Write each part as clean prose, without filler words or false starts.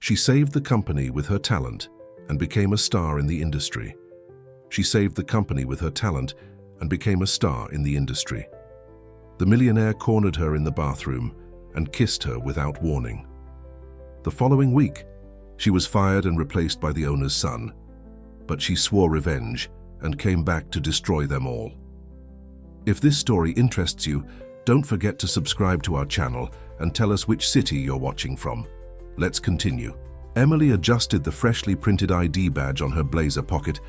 She saved the company with her talent and became a star in the industry. She saved the company with her talent and became a star in the industry. The millionaire cornered her in the bathroom and kissed her without warning. The following week, she was fired and replaced by the owner's son, but she swore revenge and came back to destroy them all. If this story interests you, don't forget to subscribe to our channel and tell us which city you're watching from. Let's continue. Emily adjusted the freshly printed ID badge on her blazer pocket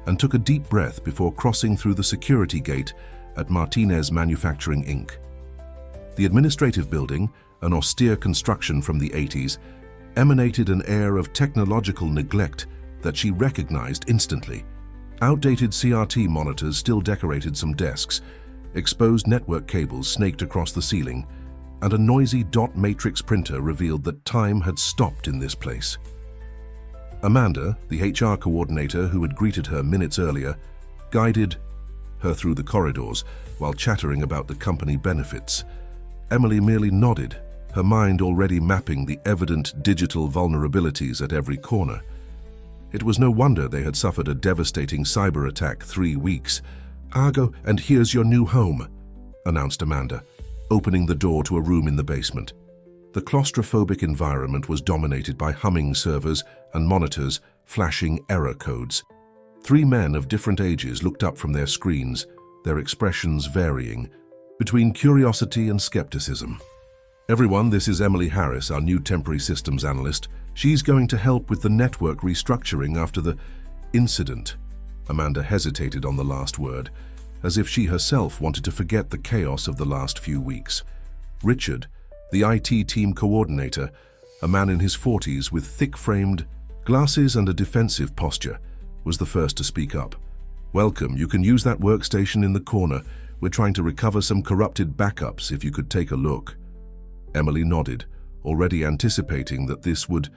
and took a deep breath before crossing through the security gate at Martinez Manufacturing Inc. The administrative building, an austere construction from the 80s, emanated an air of technological neglect that she recognized instantly. Outdated CRT monitors still decorated some desks, exposed network cables snaked across the ceiling, and a noisy dot matrix printer revealed that time had stopped in this place. Amanda, the HR coordinator who had greeted her minutes earlier, guided her through the corridors while chattering about the company benefits. Emily merely nodded, her mind already mapping the evident digital vulnerabilities at every corner. It was no wonder they had suffered a devastating cyber attack 3 weeks. "Argo, and here's your new home," announced Amanda, opening the door to a room in the basement. The claustrophobic environment was dominated by humming servers and monitors flashing error codes. 3 men of different ages looked up from their screens, their expressions varying between curiosity and skepticism. "Everyone, this is Emily Harris, our new temporary systems analyst. She's going to help with the network restructuring after the incident." Amanda hesitated on the last word, as if she herself wanted to forget the chaos of the last few weeks. Richard, the IT team coordinator, a man in his 40s with thick-framed glasses and a defensive posture, was the first to speak up. "Welcome, you can use that workstation in the corner. We're trying to recover some corrupted backups if you could take a look." Emily nodded, already anticipating that this would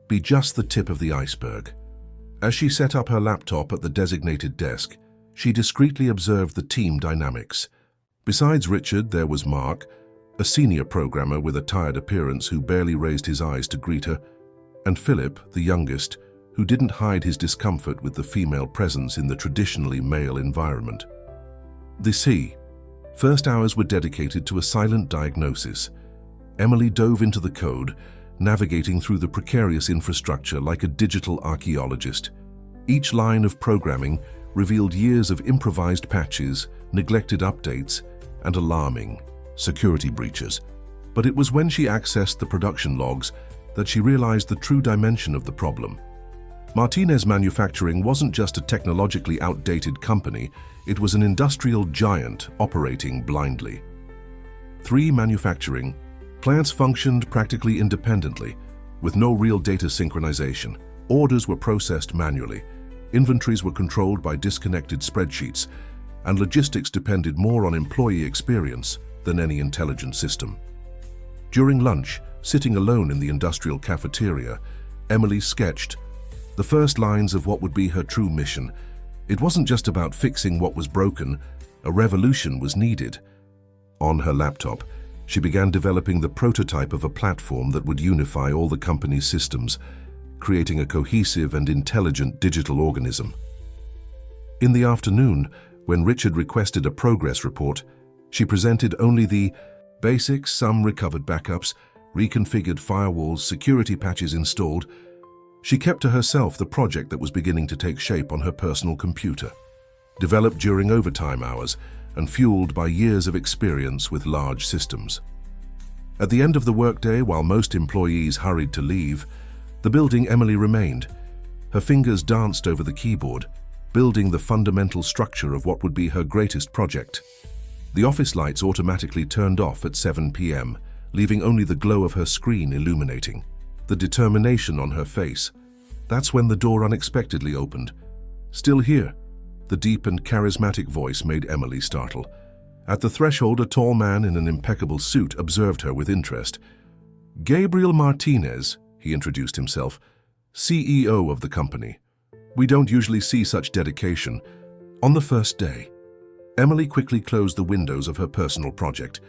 be just the tip of the iceberg. As she set up her laptop at the designated desk, she discreetly observed the team dynamics. Besides Richard, there was Mark, a senior programmer with a tired appearance who barely raised his eyes to greet her, and Philip, the youngest, who didn't hide his discomfort with the female presence in the traditionally male environment. The first hours were dedicated to a silent diagnosis. Emily dove into the code, navigating through the precarious infrastructure like a digital archaeologist. Each line of programming revealed years of improvised patches, neglected updates, and alarming security breaches. But it was when she accessed the production logs that she realized the true dimension of the problem. Martinez Manufacturing wasn't just a technologically outdated company, it was an industrial giant operating blindly. 3 manufacturing plants functioned practically independently, with no real data synchronization. Orders were processed manually, inventories were controlled by disconnected spreadsheets, and logistics depended more on employee experience than any intelligent system. During lunch, sitting alone in the industrial cafeteria, Emily sketched the first lines of what would be her true mission. It wasn't just about fixing what was broken, a revolution was needed. On her laptop, she began developing the prototype of a platform that would unify all the company's systems, creating a cohesive and intelligent digital organism. In the afternoon, when Richard requested a progress report, she presented only the basics: some recovered backups, reconfigured firewalls, security patches installed. She kept to herself the project that was beginning to take shape on her personal computer, developed during overtime hours and fueled by years of experience with large systems. At the end of the workday, while most employees hurried to leave, the building Emily remained. Her fingers danced over the keyboard, building the fundamental structure of what would be her greatest project. The office lights automatically turned off at 7 p.m., leaving only the glow of her screen illuminating. The determination on her face. That's when the door unexpectedly opened. "Still here?" The deep and charismatic voice made Emily startle. At the threshold, a tall man in an impeccable suit observed her with interest. "Gabriel Martinez," he introduced himself, "CEO of the company. We don't usually see such dedication on the first day." Emily quickly closed the windows of her personal project.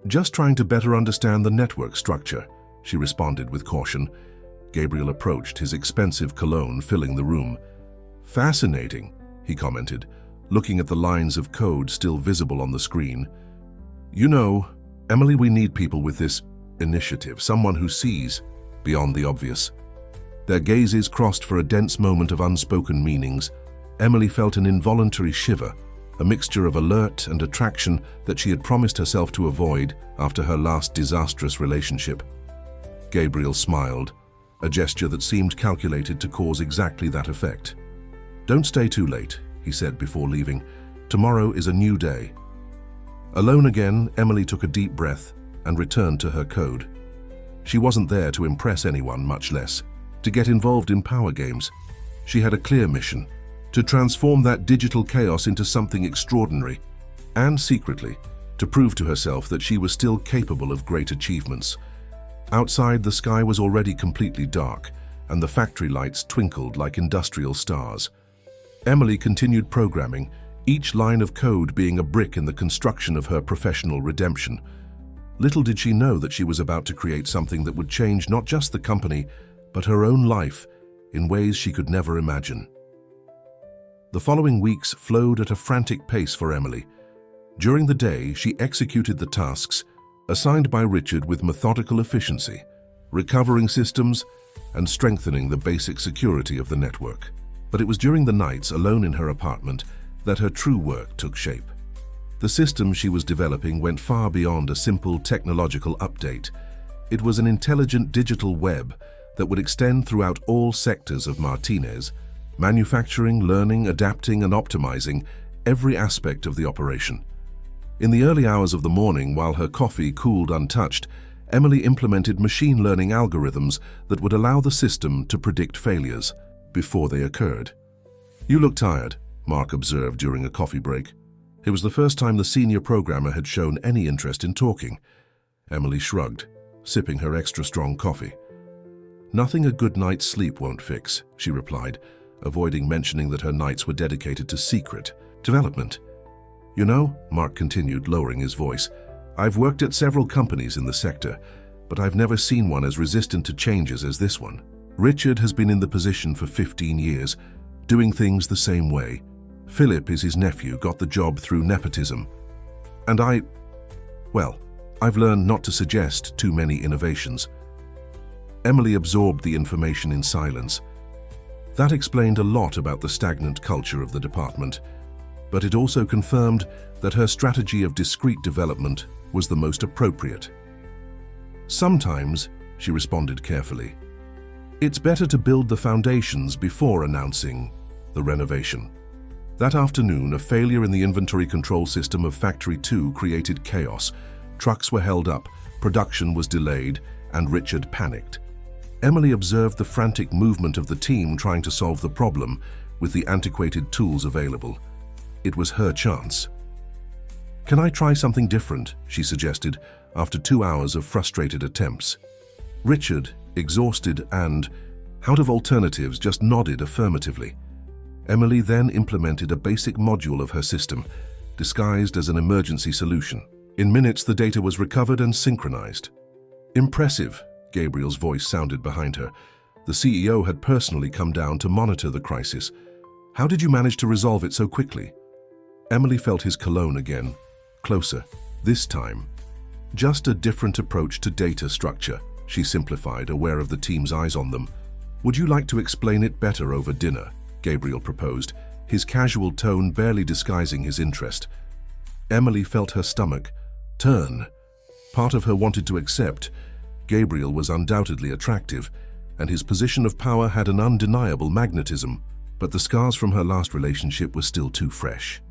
"Just trying to better understand the network structure," she responded with caution. Gabriel approached, his expensive cologne filling the room. "Fascinating," he commented, looking at the lines of code still visible on the screen. "You know, Emily, we need people with this initiative, someone who sees beyond the obvious." Their gazes crossed for a dense moment of unspoken meanings. Emily felt an involuntary shiver, a mixture of alert and attraction that she had promised herself to avoid after her last disastrous relationship. Gabriel smiled, a gesture that seemed calculated to cause exactly that effect. "Don't stay too late," he said before leaving. "Tomorrow is a new day." Alone again, Emily took a deep breath and returned to her code. She wasn't there to impress anyone, much less to get involved in power games. She had a clear mission: to transform that digital chaos into something extraordinary, and secretly, to prove to herself that she was still capable of great achievements. Outside, the sky was already completely dark, and the factory lights twinkled like industrial stars. Emily continued programming, each line of code being a brick in the construction of her professional redemption. Little did she know that she was about to create something that would change not just the company, but her own life in ways she could never imagine. The following weeks flowed at a frantic pace for Emily. During the day, she executed the tasks assigned by Richard with methodical efficiency, recovering systems and strengthening the basic security of the network. But it was during the nights, alone in her apartment, that her true work took shape. The system she was developing went far beyond a simple technological update. It was an intelligent digital web that would extend throughout all sectors of Martinez, manufacturing, learning, adapting, and optimizing every aspect of the operation. In the early hours of the morning, while her coffee cooled untouched, Emily implemented machine learning algorithms that would allow the system to predict failures before they occurred. "You look tired," Mark observed during a coffee break. It was the first time the senior programmer had shown any interest in talking. Emily shrugged, sipping her extra strong coffee. "Nothing a good night's sleep won't fix," she replied, avoiding mentioning that her nights were dedicated to secret development. "You know," Mark continued, lowering his voice, "I've worked at several companies in the sector, but I've never seen one as resistant to changes as this one. Richard has been in the position for 15 years, doing things the same way. Philip is his nephew, got the job through nepotism. And I've learned not to suggest too many innovations." Emily absorbed the information in silence. That explained a lot about the stagnant culture of the department, but it also confirmed that her strategy of discrete development was the most appropriate. "Sometimes," she responded carefully, "it's better to build the foundations before announcing the renovation." That afternoon, a failure in the inventory control system of Factory 2 created chaos. Trucks were held up, production was delayed, and Richard panicked. Emily observed the frantic movement of the team trying to solve the problem with the antiquated tools available. It was her chance. "Can I try something different?" she suggested, after 2 hours of frustrated attempts. Richard, exhausted and out of alternatives, just nodded affirmatively. Emily then implemented a basic module of her system, disguised as an emergency solution. In minutes, the data was recovered and synchronized. "Impressive," Gabriel's voice sounded behind her. The CEO had personally come down to monitor the crisis. "How did you manage to resolve it so quickly?" Emily felt his cologne again, closer. This time, just a different approach to data structure, she simplified, aware of the team's eyes on them. "Would you like to explain it better over dinner?" Gabriel proposed, his casual tone barely disguising his interest. Emily felt her stomach turn. Part of her wanted to accept. Gabriel was undoubtedly attractive, and his position of power had an undeniable magnetism, but the scars from her last relationship were still too fresh.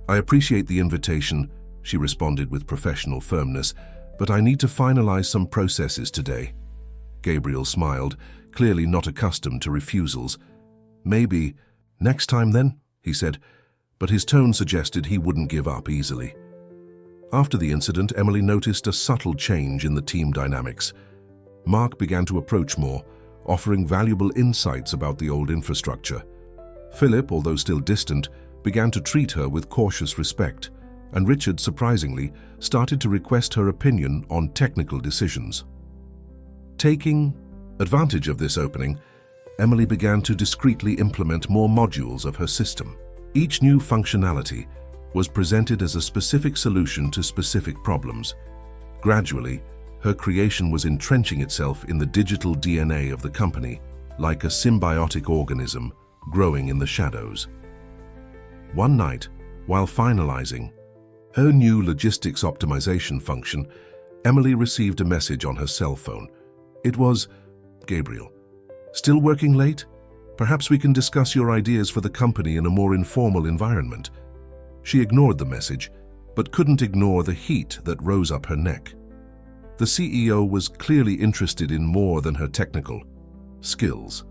"I appreciate the invitation," she responded with professional firmness, "but I need to finalize some processes today." Gabriel smiled, clearly not accustomed to refusals. "Maybe next time then," he said, but his tone suggested he wouldn't give up easily. After the incident, Emily noticed a subtle change in the team dynamics. Mark began to approach more, offering valuable insights about the old infrastructure. Philip, although still distant, began to treat her with cautious respect, and Richard, surprisingly, started to request her opinion on technical decisions. Taking Advantage of this opening, Emily began to discreetly implement more modules of her system. Each new functionality was presented as a specific solution to specific problems. Gradually, her creation was entrenching itself in the digital DNA of the company, like a symbiotic organism growing in the shadows. One night, while finalizing her new logistics optimization function, Emily received a message on her cell phone. It was, "Gabriel, still working late? Perhaps we can discuss your ideas for the company in a more informal environment." She ignored the message, but couldn't ignore the heat that rose up her neck. The CEO was clearly interested in more than her technical skills.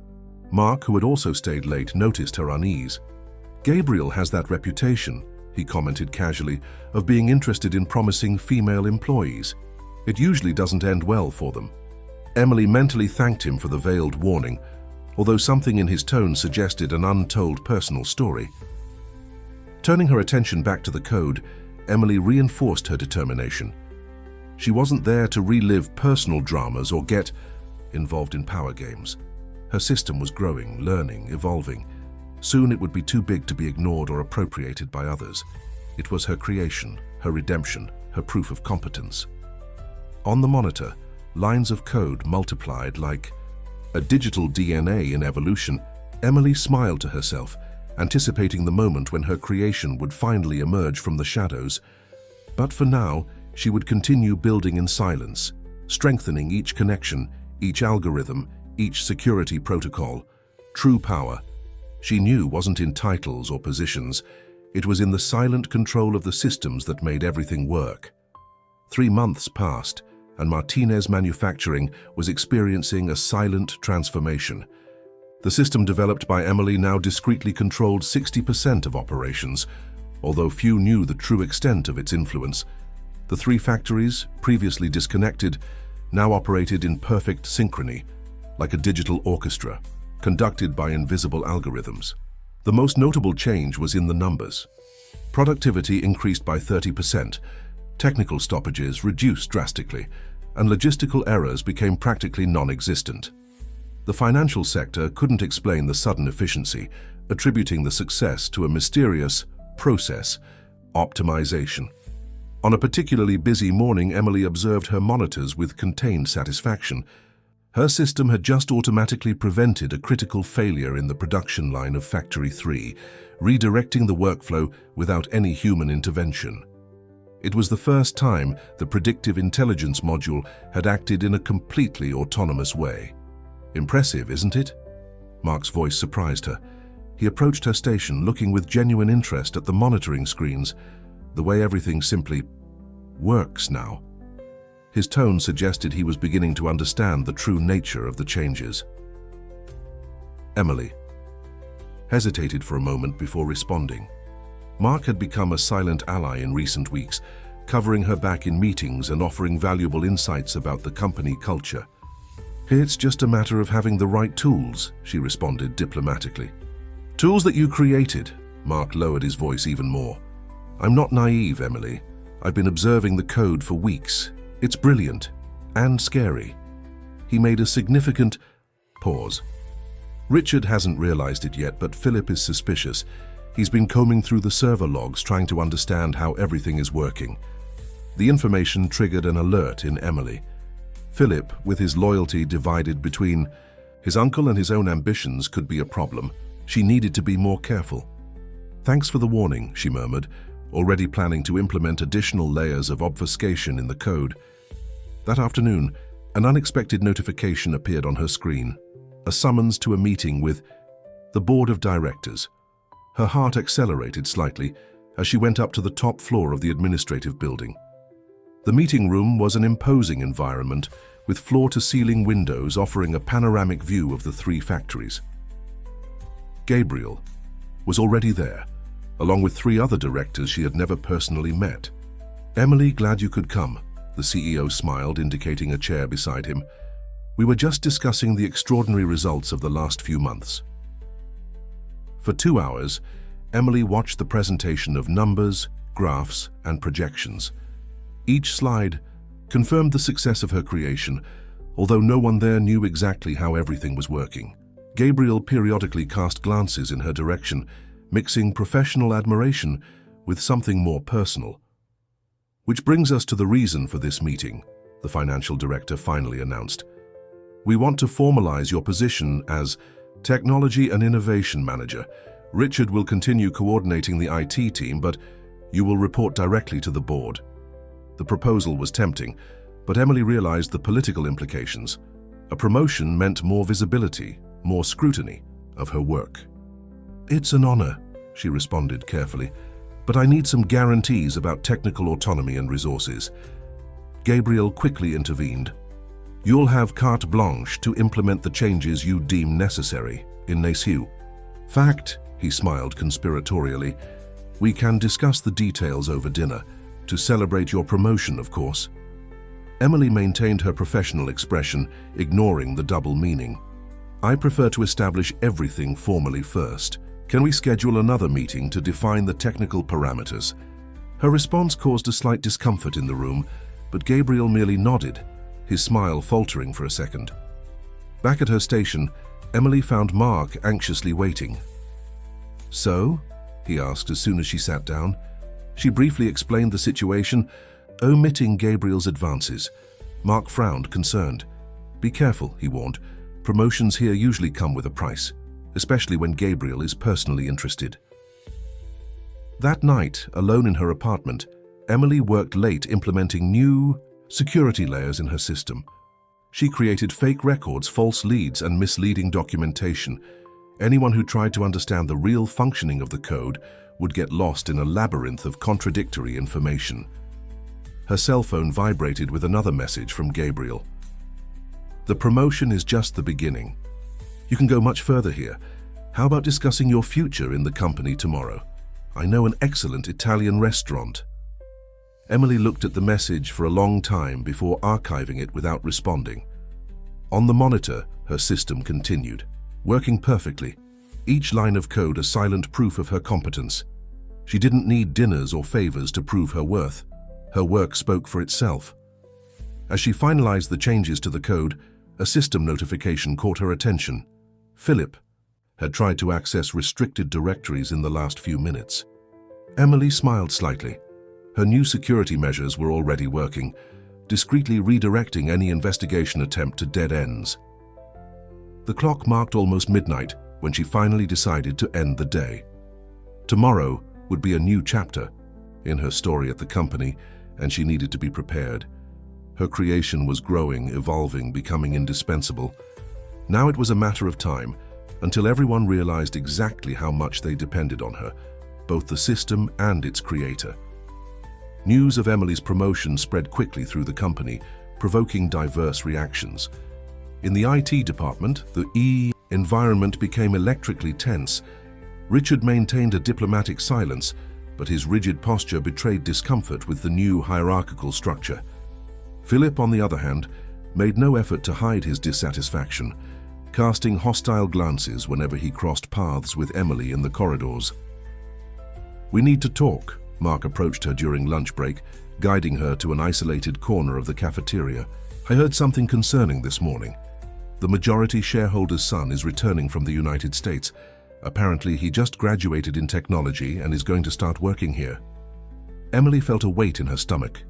Mark, who had also stayed late, noticed her unease. "Gabriel has that reputation," he commented casually, "of being interested in promising female employees. It usually doesn't end well for them." Emily mentally thanked him for the veiled warning, although something in his tone suggested an untold personal story. Turning her attention back to the code, Emily reinforced her determination. She wasn't there to relive personal dramas or get involved in power games. Her system was growing, learning, evolving. Soon it would be too big to be ignored or appropriated by others. It was her creation, her redemption, her proof of competence. On the monitor, lines of code multiplied like a digital DNA in evolution. Emily smiled to herself, anticipating the moment when her creation would finally emerge from the shadows. But for now, she would continue building in silence, strengthening each connection, each algorithm, each security protocol. True power, she knew, wasn't in titles or positions. It was in the silent control of the systems that made everything work. 3 months passed, and Martinez Manufacturing was experiencing a silent transformation. The system developed by Emily now discreetly controlled 60% of operations, although few knew the true extent of its influence. The 3 factories, previously disconnected, now operated in perfect synchrony, like a digital orchestra, conducted by invisible algorithms. The most notable change was in the numbers. Productivity increased by 30%, technical stoppages reduced drastically, and logistical errors became practically non-existent. The financial sector couldn't explain the sudden efficiency, attributing the success to a mysterious process optimization. On a particularly busy morning, Emily observed her monitors with contained satisfaction. Her system had just automatically prevented a critical failure in the production line of Factory 3, redirecting the workflow without any human intervention. It was the first time the predictive intelligence module had acted in a completely autonomous way. "Impressive, isn't it?" Mark's voice surprised her. He approached her station, looking with genuine interest at the monitoring screens, the way everything simply works now. His tone suggested he was beginning to understand the true nature of the changes. Emily hesitated for a moment before responding. Mark had become a silent ally in recent weeks, covering her back in meetings and offering valuable insights about the company culture. "It's just a matter of having the right tools," she responded diplomatically. "Tools that you created." Mark lowered his voice even more. "I'm not naive, Emily. I've been observing the code for weeks. It's brilliant and scary." He made a significant pause. Richard hasn't realized it yet, but Philip is suspicious. He's been combing through the server logs, trying to understand how everything is working. The information triggered an alert in Emily. Philip, with his loyalty divided between his uncle and his own ambitions, could be a problem. She needed to be more careful. "Thanks for the warning," she murmured, already planning to implement additional layers of obfuscation in the code. That afternoon, an unexpected notification appeared on her screen, a summons to a meeting with the board of directors. Her heart accelerated slightly as she went up to the top floor of the administrative building. The meeting room was an imposing environment with floor-to-ceiling windows offering a panoramic view of the 3 factories. Gabriel was already there, along with 3 other directors she had never personally met. "Emily, glad you could come," the CEO smiled, indicating a chair beside him. "We were just discussing the extraordinary results of the last few months." For 2 hours, Emily watched the presentation of numbers, graphs, and projections. Each slide confirmed the success of her creation, although no one there knew exactly how everything was working. Gabriel periodically cast glances in her direction, mixing professional admiration with something more personal. "Which brings us to the reason for this meeting," the financial director finally announced. "We want to formalize your position as Technology and Innovation Manager. Richard will continue coordinating the IT team, but you will report directly to the board." The proposal was tempting, but Emily realized the political implications. A promotion meant more visibility, more scrutiny of her work. "It's an honor," she responded carefully, "but I need some guarantees about technical autonomy and resources." Gabriel quickly intervened. "You'll have carte blanche to implement the changes you deem necessary in Nasu. Fact," he smiled conspiratorially, "we can discuss the details over dinner, to celebrate your promotion, of course." Emily maintained her professional expression, ignoring the double meaning. "I prefer to establish everything formally first. Can we schedule another meeting to define the technical parameters?" Her response caused a slight discomfort in the room, but Gabriel merely nodded, his smile faltering for a second. Back at her station, Emily found Mark anxiously waiting. "So?" he asked as soon as she sat down. She briefly explained the situation, omitting Gabriel's advances. Mark frowned, concerned. "Be careful," he warned. "Promotions here usually come with a price, especially when Gabriel is personally interested." That night, alone in her apartment, Emily worked late implementing new security layers in her system. She created fake records, false leads, and misleading documentation. Anyone who tried to understand the real functioning of the code would get lost in a labyrinth of contradictory information. Her cell phone vibrated with another message from Gabriel. "The promotion is just the beginning. You can go much further here. How about discussing your future in the company tomorrow? I know an excellent Italian restaurant." Emily looked at the message for a long time before archiving it without responding. On the monitor, her system continued, working perfectly, each line of code a silent proof of her competence. She didn't need dinners or favors to prove her worth. Her work spoke for itself. As she finalized the changes to the code, a system notification caught her attention. Philip had tried to access restricted directories in the last few minutes. Emily smiled slightly. Her new security measures were already working, discreetly redirecting any investigation attempt to dead ends. The clock marked almost midnight when she finally decided to end the day. Tomorrow would be a new chapter in her story at the company, and she needed to be prepared. Her creation was growing, evolving, becoming indispensable. Now it was a matter of time until everyone realized exactly how much they depended on her, both the system and its creator. News of Emily's promotion spread quickly through the company, provoking diverse reactions. In the IT department, the environment became electrically tense. Richard maintained a diplomatic silence, but his rigid posture betrayed discomfort with the new hierarchical structure. Philip, on the other hand, made no effort to hide his dissatisfaction, casting hostile glances whenever he crossed paths with Emily in the corridors. "We need to talk," Mark approached her during lunch break, guiding her to an isolated corner of the cafeteria. "I heard something concerning this morning. The majority shareholder's son is returning from the United States. Apparently, he just graduated in technology and is going to start working here." Emily felt a weight in her stomach.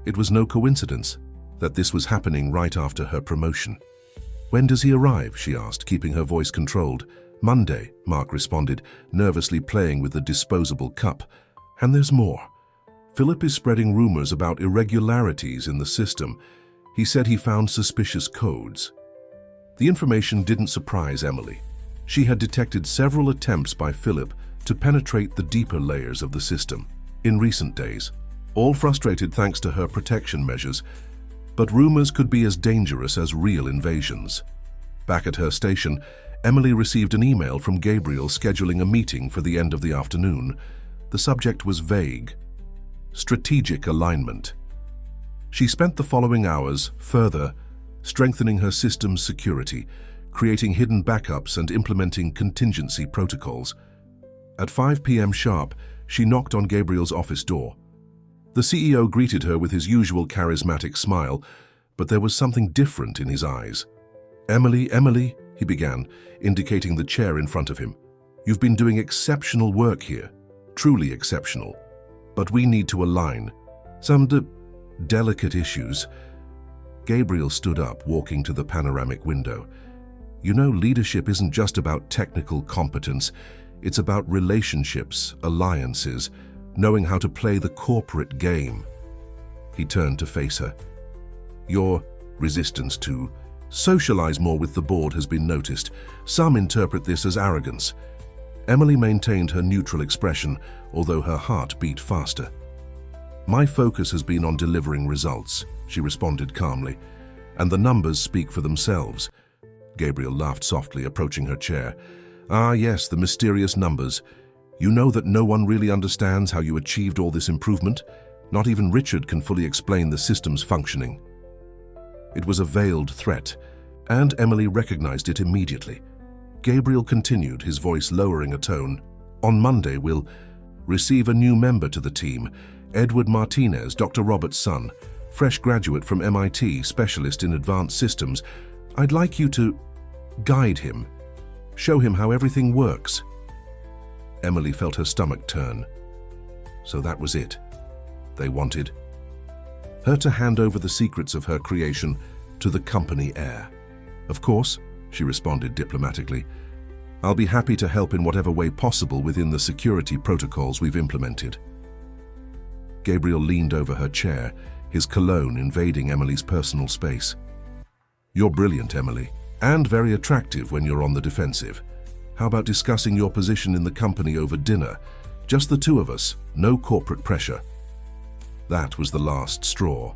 It was no coincidence that this was happening right after her promotion. "When does he arrive?" she asked, keeping her voice controlled. "Monday," Mark responded, nervously playing with the disposable cup. "And there's more. Philip is spreading rumors about irregularities in the system. He said he found suspicious codes." The information didn't surprise Emily. She had detected several attempts by Philip to penetrate the deeper layers of the system in recent days, all frustrated thanks to her protection measures. But rumors could be as dangerous as real invasions. Back at her station, Emily received an email from Gabriel scheduling a meeting for the end of the afternoon. The subject was vague: strategic alignment. She spent the following hours further strengthening her system's security, creating hidden backups and implementing contingency protocols. At 5 p.m. sharp, she knocked on Gabriel's office door. The CEO greeted her with his usual charismatic smile, but there was something different in his eyes. "Emily, Emily," he began, indicating the chair in front of him. "You've been doing exceptional work here, truly exceptional. But we need to align. Some delicate issues." Gabriel stood up, walking to the panoramic window. "You know, leadership isn't just about technical competence. It's about relationships, alliances, knowing how to play the corporate game." He turned to face her. "Your resistance to socialize more with the board has been noticed. Some interpret this as arrogance." Emily maintained her neutral expression, although her heart beat faster. "My focus has been on delivering results," she responded calmly, "and the numbers speak for themselves." Gabriel laughed softly, approaching her chair. "Ah, yes, the mysterious numbers. You know that no one really understands how you achieved all this improvement? Not even Richard can fully explain the system's functioning." It was a veiled threat, and Emily recognized it immediately. Gabriel continued, his voice lowering a tone. "On Monday, we'll receive a new member to the team, Edward Martinez, Dr. Robert's son, fresh graduate from MIT, specialist in advanced systems. I'd like you to guide him, show him how everything works." Emily felt her stomach turn. So that was it. They wanted her to hand over the secrets of her creation to the company heir. "Of course," she responded diplomatically. "I'll be happy to help in whatever way possible within the security protocols we've implemented." Gabriel leaned over her chair, his cologne invading Emily's personal space. "You're brilliant, Emily, and very attractive when you're on the defensive. How about discussing your position in the company over dinner? Just the two of us, no corporate pressure." That was the last straw.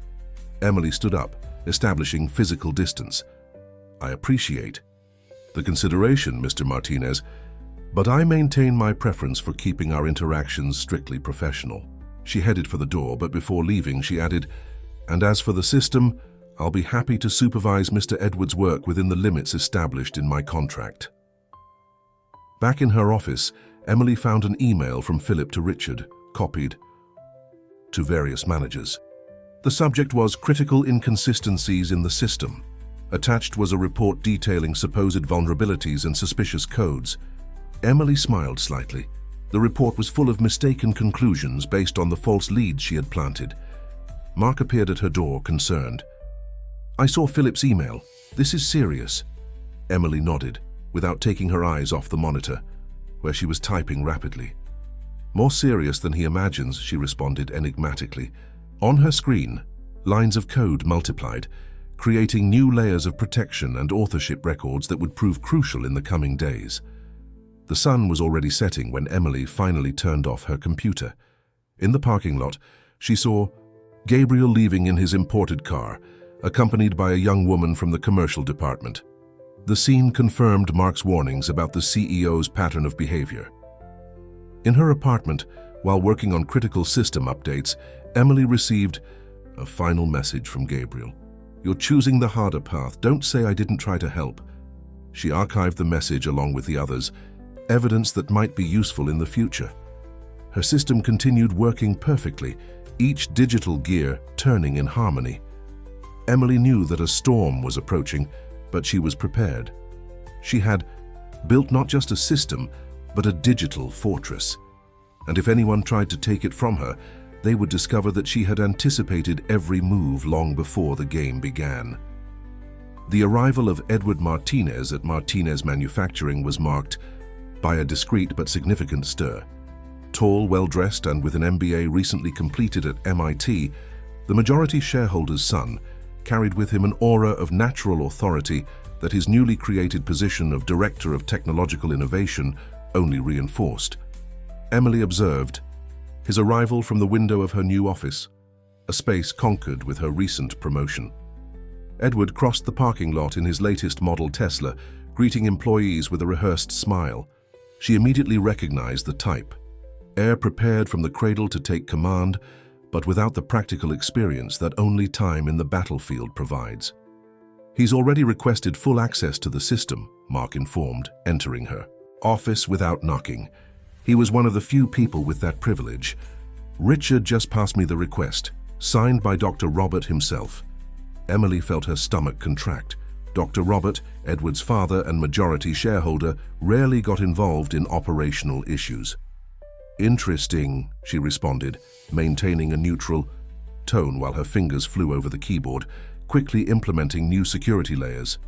Emily stood up, establishing physical distance. "I appreciate the consideration, Mr. Martinez, but I maintain my preference for keeping our interactions strictly professional." She headed for the door, but before leaving, she added, "And as for the system, I'll be happy to supervise Mr. Edwards' work within the limits established in my contract." Back in her office, Emily found an email from Philip to Richard, copied to various managers. The subject was critical inconsistencies in the system. Attached was a report detailing supposed vulnerabilities and suspicious codes. Emily smiled slightly. The report was full of mistaken conclusions based on the false leads she had planted. Mark appeared at her door, concerned. "I saw Philip's email. This is serious." Emily nodded, without taking her eyes off the monitor, where she was typing rapidly. "More serious than he imagines," she responded enigmatically. On her screen, lines of code multiplied, creating new layers of protection and authorship records that would prove crucial in the coming days. The sun was already setting when Emily finally turned off her computer. In the parking lot, she saw Gabriel leaving in his imported car, accompanied by a young woman from the commercial department. The scene confirmed Mark's warnings about the CEO's pattern of behavior. In her apartment, while working on critical system updates, Emily received a final message from Gabriel. "You're choosing the harder path. Don't say I didn't try to help." She archived the message along with the others, evidence that might be useful in the future. Her system continued working perfectly, each digital gear turning in harmony. Emily knew that a storm was approaching, but she was prepared. She had built not just a system, but a digital fortress. And if anyone tried to take it from her, they would discover that she had anticipated every move long before the game began. The arrival of Edward Martinez at Martinez Manufacturing was marked by a discreet but significant stir. Tall, well-dressed, and with an MBA recently completed at MIT, the majority shareholder's son carried with him an aura of natural authority that his newly created position of Director of Technological Innovation only reinforced. Emily observed his arrival from the window of her new office, a space conquered with her recent promotion. Edward crossed the parking lot in his latest model Tesla, greeting employees with a rehearsed smile. She immediately recognized the type. Heir prepared from the cradle to take command, but without the practical experience that only time in the battlefield provides. "He's already requested full access to the system," Mark informed, entering her office without knocking. He was one of the few people with that privilege. "Richard just passed me the request, signed by Dr. Robert himself." Emily felt her stomach contract. Dr. Robert, Edward's father and majority shareholder, rarely got involved in operational issues. "Interesting," she responded, maintaining a neutral tone while her fingers flew over the keyboard, quickly implementing new security layers.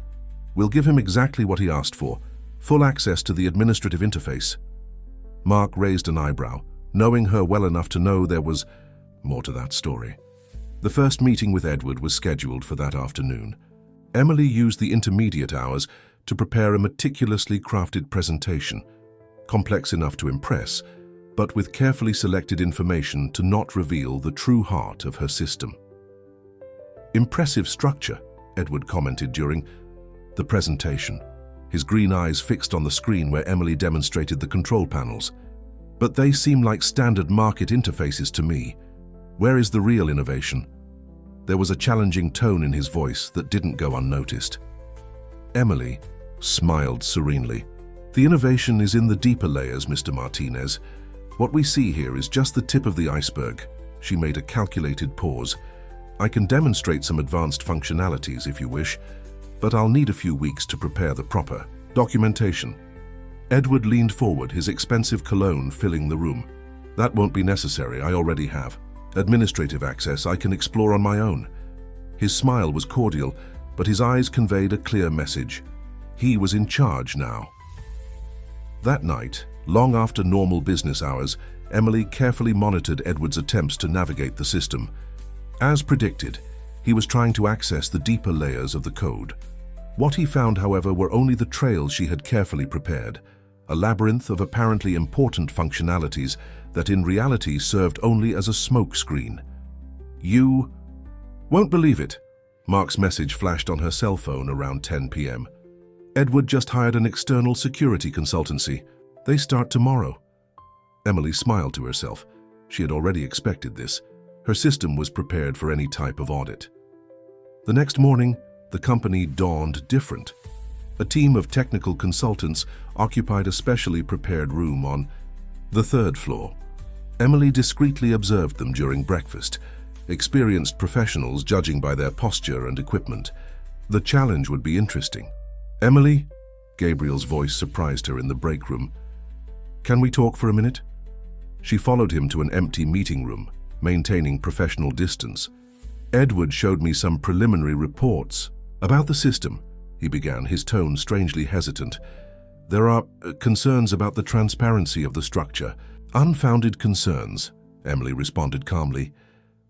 "We'll give him exactly what he asked for, full access to the administrative interface." Mark raised an eyebrow, knowing her well enough to know there was more to that story. The first meeting with Edward was scheduled for that afternoon. Emily used the intermediate hours to prepare a meticulously crafted presentation, complex enough to impress, but with carefully selected information to not reveal the true heart of her system. "Impressive structure," Edward commented during the presentation, his green eyes fixed on the screen where Emily demonstrated the control panels. "But they seem like standard market interfaces to me. Where is the real innovation?" There was a challenging tone in his voice that didn't go unnoticed. Emily smiled serenely. "The innovation is in the deeper layers, Mr. Martinez. What we see here is just the tip of the iceberg." She made a calculated pause. "I can demonstrate some advanced functionalities if you wish, but I'll need a few weeks to prepare the proper documentation." Edward leaned forward, his expensive cologne filling the room. "That won't be necessary, I already have. Administrative access I can explore on my own." His smile was cordial, but his eyes conveyed a clear message. He was in charge now. That night, long after normal business hours, Emily carefully monitored Edward's attempts to navigate the system. As predicted, he was trying to access the deeper layers of the code. What he found, however, were only the trails she had carefully prepared, a labyrinth of apparently important functionalities that in reality served only as a smokescreen. "You won't believe it," Mark's message flashed on her cell phone around 10 p.m. "Edward just hired an external security consultancy. They start tomorrow." Emily smiled to herself. She had already expected this. Her system was prepared for any type of audit. The next morning, the company dawned different. A team of technical consultants occupied a specially prepared room on the third floor. Emily discreetly observed them during breakfast, experienced professionals judging by their posture and equipment. The challenge would be interesting. "Emily?" Gabriel's voice surprised her in the break room. "Can we talk for a minute?" She followed him to an empty meeting room, maintaining professional distance. "Edward showed me some preliminary reports about the system," he began, his tone strangely hesitant. "There are concerns about the transparency of the structure." "Unfounded concerns," Emily responded calmly.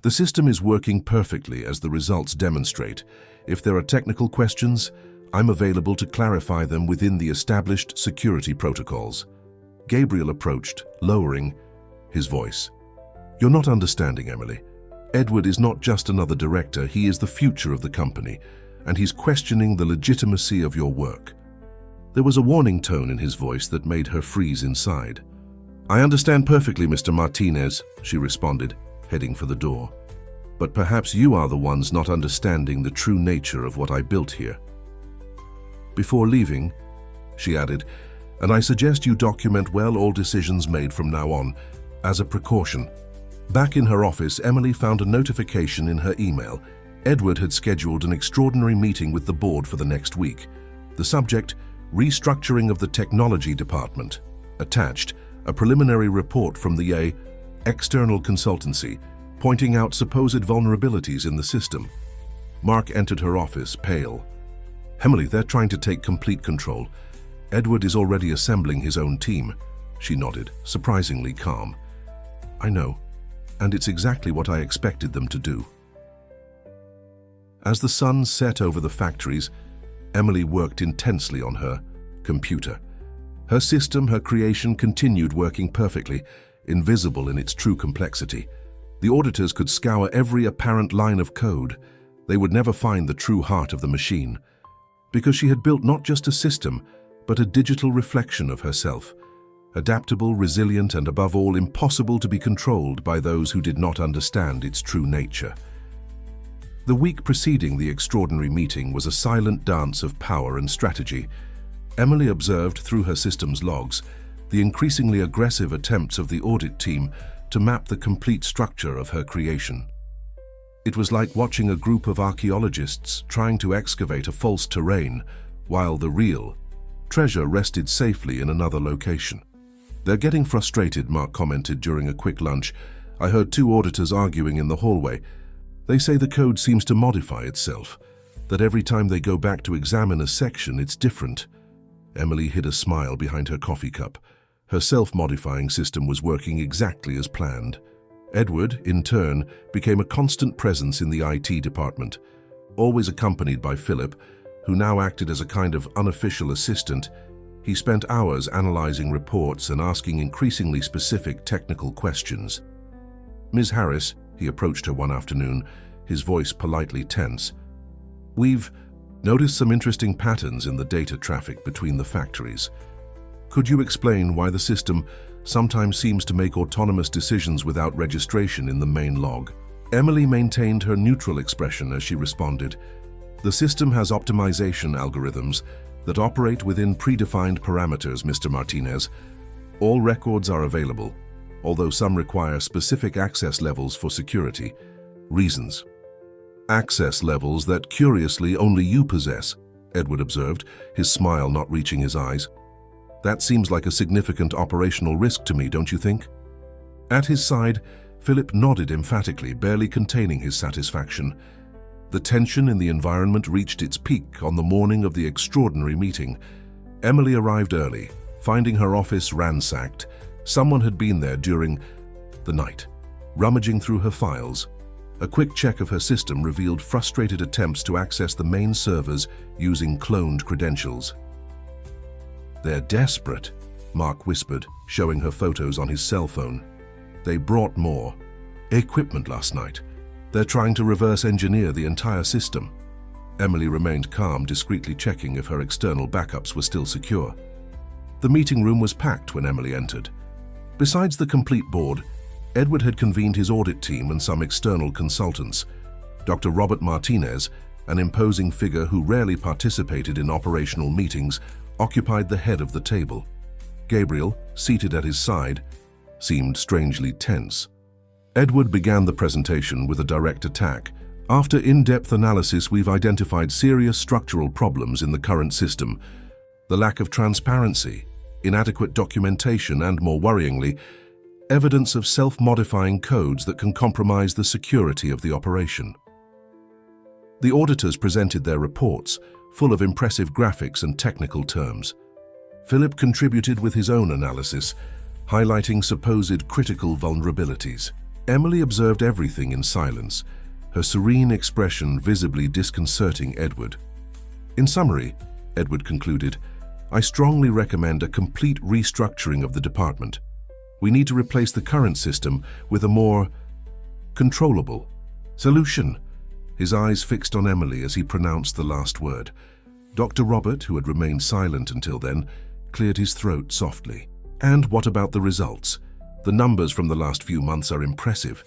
"The system is working perfectly as the results demonstrate. If there are technical questions, I'm available to clarify them within the established security protocols." Gabriel approached, lowering his voice. "You're not understanding, Emily. Edward is not just another director, he is the future of the company, and he's questioning the legitimacy of your work." There was a warning tone in his voice that made her freeze inside. "I understand perfectly, Mr. Martinez," she responded, heading for the door. "But perhaps you are the ones not understanding the true nature of what I built here." Before leaving, she added, "And I suggest you document well all decisions made from now on, as a precaution." Back in her office, Emily found a notification in her email. Edward had scheduled an extraordinary meeting with the board for the next week. The subject, restructuring of the technology department. Attached, a preliminary report from the external consultancy, pointing out supposed vulnerabilities in the system. Mark entered her office, pale. "Emily, they're trying to take complete control. Edward is already assembling his own team." She nodded, surprisingly calm. "I know, and it's exactly what I expected them to do." As the sun set over the factories, Emily worked intensely on her computer. Her system, her creation, continued working perfectly, invisible in its true complexity. The auditors could scour every apparent line of code. They would never find the true heart of the machine, because she had built not just a system, but a digital reflection of herself, adaptable, resilient, and above all, impossible to be controlled by those who did not understand its true nature. The week preceding the extraordinary meeting was a silent dance of power and strategy. Emily observed through her system's logs the increasingly aggressive attempts of the audit team to map the complete structure of her creation. It was like watching a group of archaeologists trying to excavate a false terrain, while the real treasure rested safely in another location. "They're getting frustrated," Mark commented during a quick lunch. "I heard two auditors arguing in the hallway. They say the code seems to modify itself, that every time they go back to examine a section, it's different." Emily hid a smile behind her coffee cup. Her self-modifying system was working exactly as planned. Edward, in turn, became a constant presence in the IT department, always accompanied by Philip, who now acted as a kind of unofficial assistant. He spent hours analyzing reports and asking increasingly specific technical questions. "Ms. Harris," he approached her one afternoon, his voice politely tense, "we've noticed some interesting patterns in the data traffic between the factories. Could you explain why the system sometimes seems to make autonomous decisions without registration in the main log?" Emily maintained her neutral expression as she responded, "The system has optimization algorithms that operate within predefined parameters, Mr. Martinez. All records are available, although some require specific access levels for security reasons." "Access levels that, curiously, only you possess," Edward observed, his smile not reaching his eyes. "That seems like a significant operational risk to me, don't you think?" At his side, Philip nodded emphatically, barely containing his satisfaction. The tension in the environment reached its peak on the morning of the extraordinary meeting. Emily arrived early, finding her office ransacked. Someone had been there during the night, rummaging through her files. A quick check of her system revealed frustrated attempts to access the main servers using cloned credentials. "They're desperate," Mark whispered, showing her photos on his cell phone. "They brought more equipment last night. They're trying to reverse engineer the entire system." Emily remained calm, discreetly checking if her external backups were still secure. The meeting room was packed when Emily entered. Besides the complete board, Edward had convened his audit team and some external consultants. Dr. Robert Martinez, an imposing figure who rarely participated in operational meetings, occupied the head of the table. Gabriel, seated at his side, seemed strangely tense. Edward began the presentation with a direct attack. "After in-depth analysis, we've identified serious structural problems in the current system. The lack of transparency, inadequate documentation, and, more worryingly, evidence of self-modifying codes that can compromise the security of the operation." The auditors presented their reports, full of impressive graphics and technical terms. Philip contributed with his own analysis, highlighting supposed critical vulnerabilities. Emily observed everything in silence, her serene expression visibly disconcerting Edward. "In summary," Edward concluded, "I strongly recommend a complete restructuring of the department. We need to replace the current system with a more controllable solution." His eyes fixed on Emily as he pronounced the last word. Dr. Robert, who had remained silent until then, cleared his throat softly. "And what about the results? The numbers from the last few months are impressive."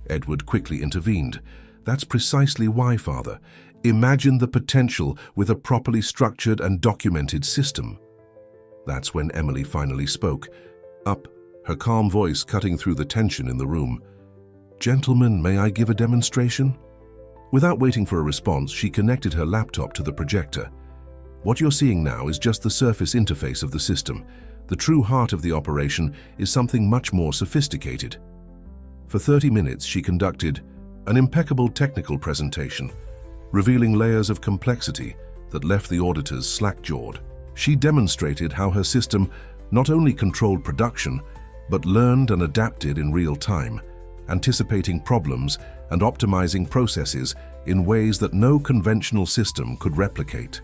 Edward quickly intervened. "That's precisely why, Father. Imagine the potential with a properly structured and documented system." That's when Emily finally spoke. Up, her calm voice cutting through the tension in the room. "Gentlemen, may I give a demonstration?" Without waiting for a response, she connected her laptop to the projector. "What you're seeing now is just the surface interface of the system. The true heart of the operation is something much more sophisticated." For 30 minutes, she conducted an impeccable technical presentation, revealing layers of complexity that left the auditors slack-jawed. She demonstrated how her system not only controlled production, but learned and adapted in real time, anticipating problems and optimizing processes in ways that no conventional system could replicate.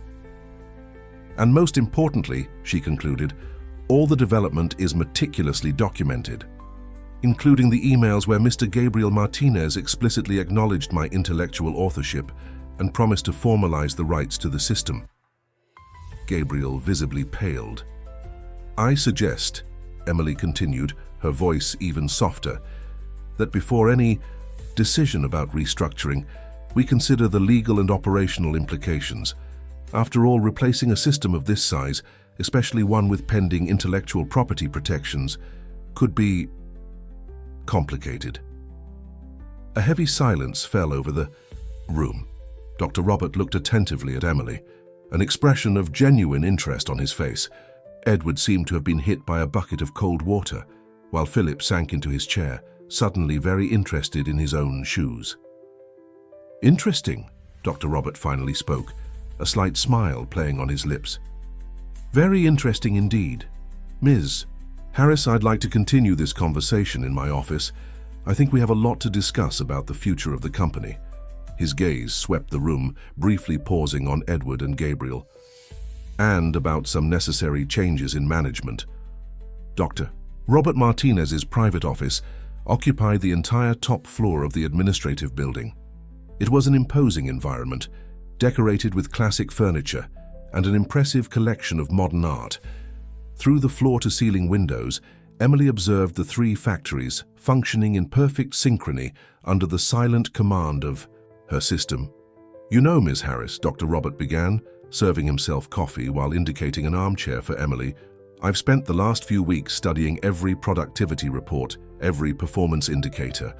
"And most importantly," she concluded, "all the development is meticulously documented, including the emails where Mr. Gabriel Martinez explicitly acknowledged my intellectual authorship and promised to formalize the rights to the system." Gabriel visibly paled. "I suggest," Emily continued, her voice even softer, "that before any decision about restructuring, we consider the legal and operational implications. After all, replacing a system of this size, especially one with pending intellectual property protections, could be complicated." A heavy silence fell over the room. Dr. Robert looked attentively at Emily, an expression of genuine interest on his face. Edward seemed to have been hit by a bucket of cold water, while Philip sank into his chair, suddenly very interested in his own shoes. "Interesting," Dr. Robert finally spoke, a slight smile playing on his lips. "Very interesting indeed. Ms. Harris, I'd like to continue this conversation in my office. I think we have a lot to discuss about the future of the company." His gaze swept the room, briefly pausing on Edward and Gabriel, and about some necessary changes in management. Dr. Robert Martinez's private office occupied the entire top floor of the administrative building. It was an imposing environment, decorated with classic furniture and an impressive collection of modern art. Through the floor-to-ceiling windows, Emily observed the three factories functioning in perfect synchrony under the silent command of her system. "You know, Ms. Harris," Dr. Robert began, serving himself coffee while indicating an armchair for Emily, "I've spent the last few weeks studying every productivity report, every performance indicator.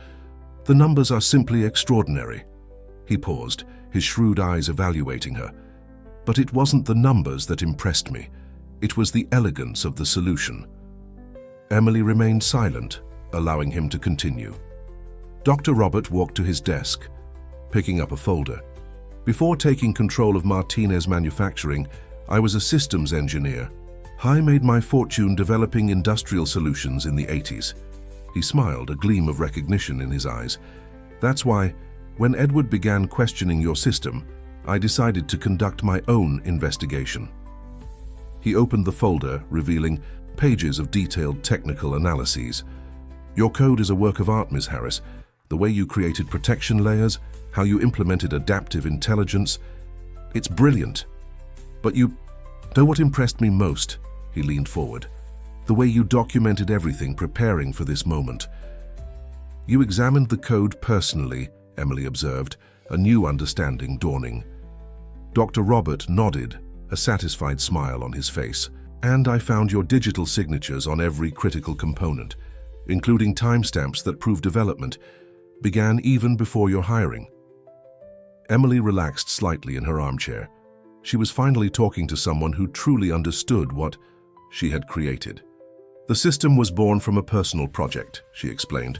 The numbers are simply extraordinary." He paused, his shrewd eyes evaluating her. "But it wasn't the numbers that impressed me. It was the elegance of the solution." Emily remained silent, allowing him to continue. Dr. Robert walked to his desk, picking up a folder. "Before taking control of Martinez Manufacturing, I was a systems engineer. I made my fortune developing industrial solutions in the 80s. He smiled, a gleam of recognition in his eyes. "That's why, when Edward began questioning your system, I decided to conduct my own investigation." He opened the folder, revealing pages of detailed technical analyses. "Your code is a work of art, Ms. Harris. The way you created protection layers, how you implemented adaptive intelligence, it's brilliant. But you know what impressed me most?" He leaned forward. "The way you documented everything preparing for this moment." "You examined the code personally," Emily observed, a new understanding dawning. Dr. Robert nodded, a satisfied smile on his face. "And I found your digital signatures on every critical component, including timestamps that prove development began even before your hiring." Emily relaxed slightly in her armchair. She was finally talking to someone who truly understood what she had created. "The system was born from a personal project," she explained.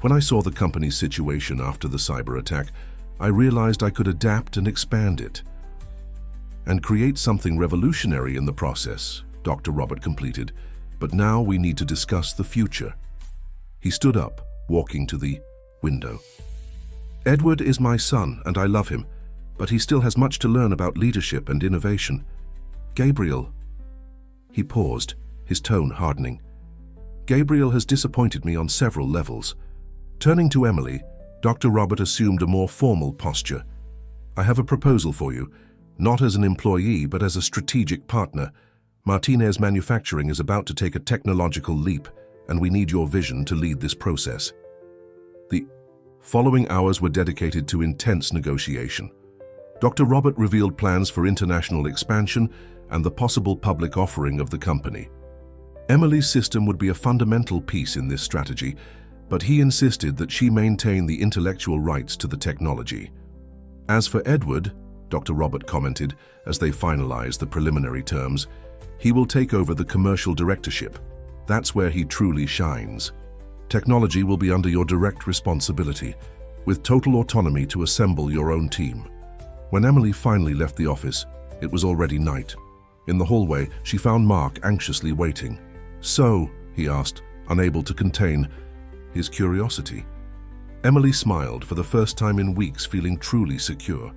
"When I saw the company's situation after the cyber attack, I realized I could adapt and expand it and create something revolutionary in the process," Dr. Robert completed. "But now we need to discuss the future." He stood up, walking to the window. "Edward is my son, and I love him, but he still has much to learn about leadership and innovation. Gabriel..." He paused, his tone hardening. "Gabriel has disappointed me on several levels." Turning to Emily, Dr. Robert assumed a more formal posture. "I have a proposal for you, not as an employee but as a strategic partner. Martinez Manufacturing is about to take a technological leap, and we need your vision to lead this process." The following hours were dedicated to intense negotiation. Dr. Robert revealed plans for international expansion and the possible public offering of the company. Emily's system would be a fundamental piece in this strategy, but he insisted that she maintain the intellectual rights to the technology. "As for Edward," Dr. Robert commented as they finalized the preliminary terms, "he will take over the commercial directorship. That's where he truly shines. Technology will be under your direct responsibility, with total autonomy to assemble your own team." When Emily finally left the office, it was already night. In the hallway, she found Mark anxiously waiting. "So," he asked, unable to contain his curiosity. Emily smiled, for the first time in weeks feeling truly secure.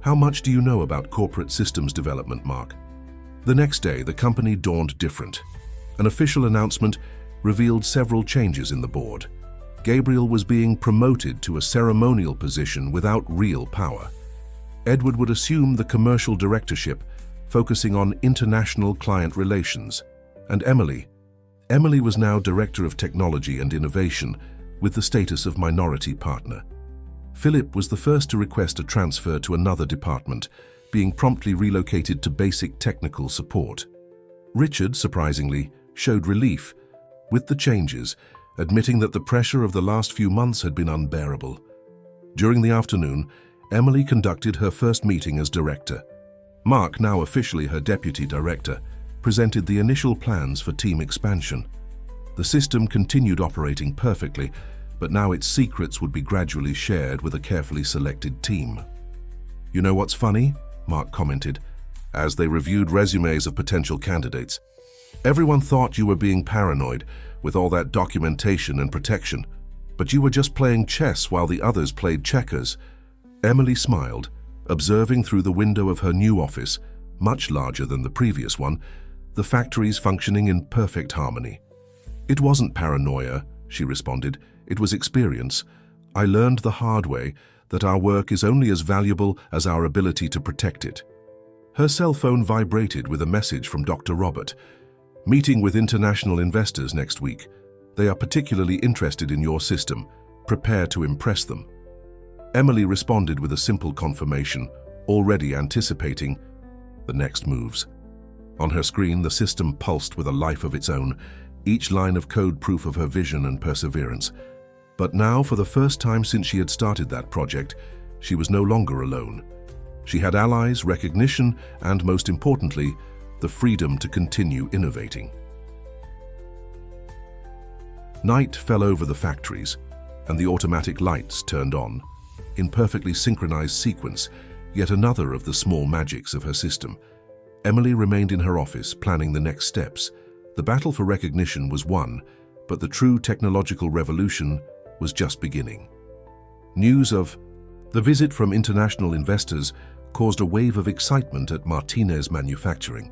"How much do you know about corporate systems development, Mark?" The next day, the company dawned different. An official announcement revealed several changes in the board. Gabriel was being promoted to a ceremonial position without real power. Edward would assume the commercial directorship, focusing on international client relations. And Emily was now Director of Technology and Innovation, with the status of minority partner. Philip was the first to request a transfer to another department, being promptly relocated to basic technical support. Richard, surprisingly, showed relief. With the changes, admitting that the pressure of the last few months had been unbearable. During the afternoon, Emily conducted her first meeting as director. Mark, now officially her deputy director, presented the initial plans for team expansion. The system continued operating perfectly, but now its secrets would be gradually shared with a carefully selected team. "You know what's funny?" Mark commented, as they reviewed resumes of potential candidates. "Everyone thought you were being paranoid with all that documentation and protection, but you were just playing chess while the others played checkers." Emily smiled, observing through the window of her new office, much larger than the previous one, the factories functioning in perfect harmony. "It wasn't paranoia," she responded. "It was experience. I learned the hard way that our work is only as valuable as our ability to protect it." Her cell phone vibrated with a message from Dr. Robert. "Meeting with international investors next week. They are particularly interested in your system. Prepare to impress them." Emily responded with a simple confirmation, already anticipating the next moves. On her screen, the system pulsed with a life of its own, each line of code proof of her vision and perseverance. But now, for the first time since she had started that project, she was no longer alone. She had allies, recognition, and most importantly, the freedom to continue innovating. Night fell over the factories, and the automatic lights turned on. In perfectly synchronized sequence, yet another of the small magics of her system. Emily remained in her office, planning the next steps. The battle for recognition was won, but the true technological revolution was just beginning. News of the visit from international investors caused a wave of excitement at Martinez Manufacturing.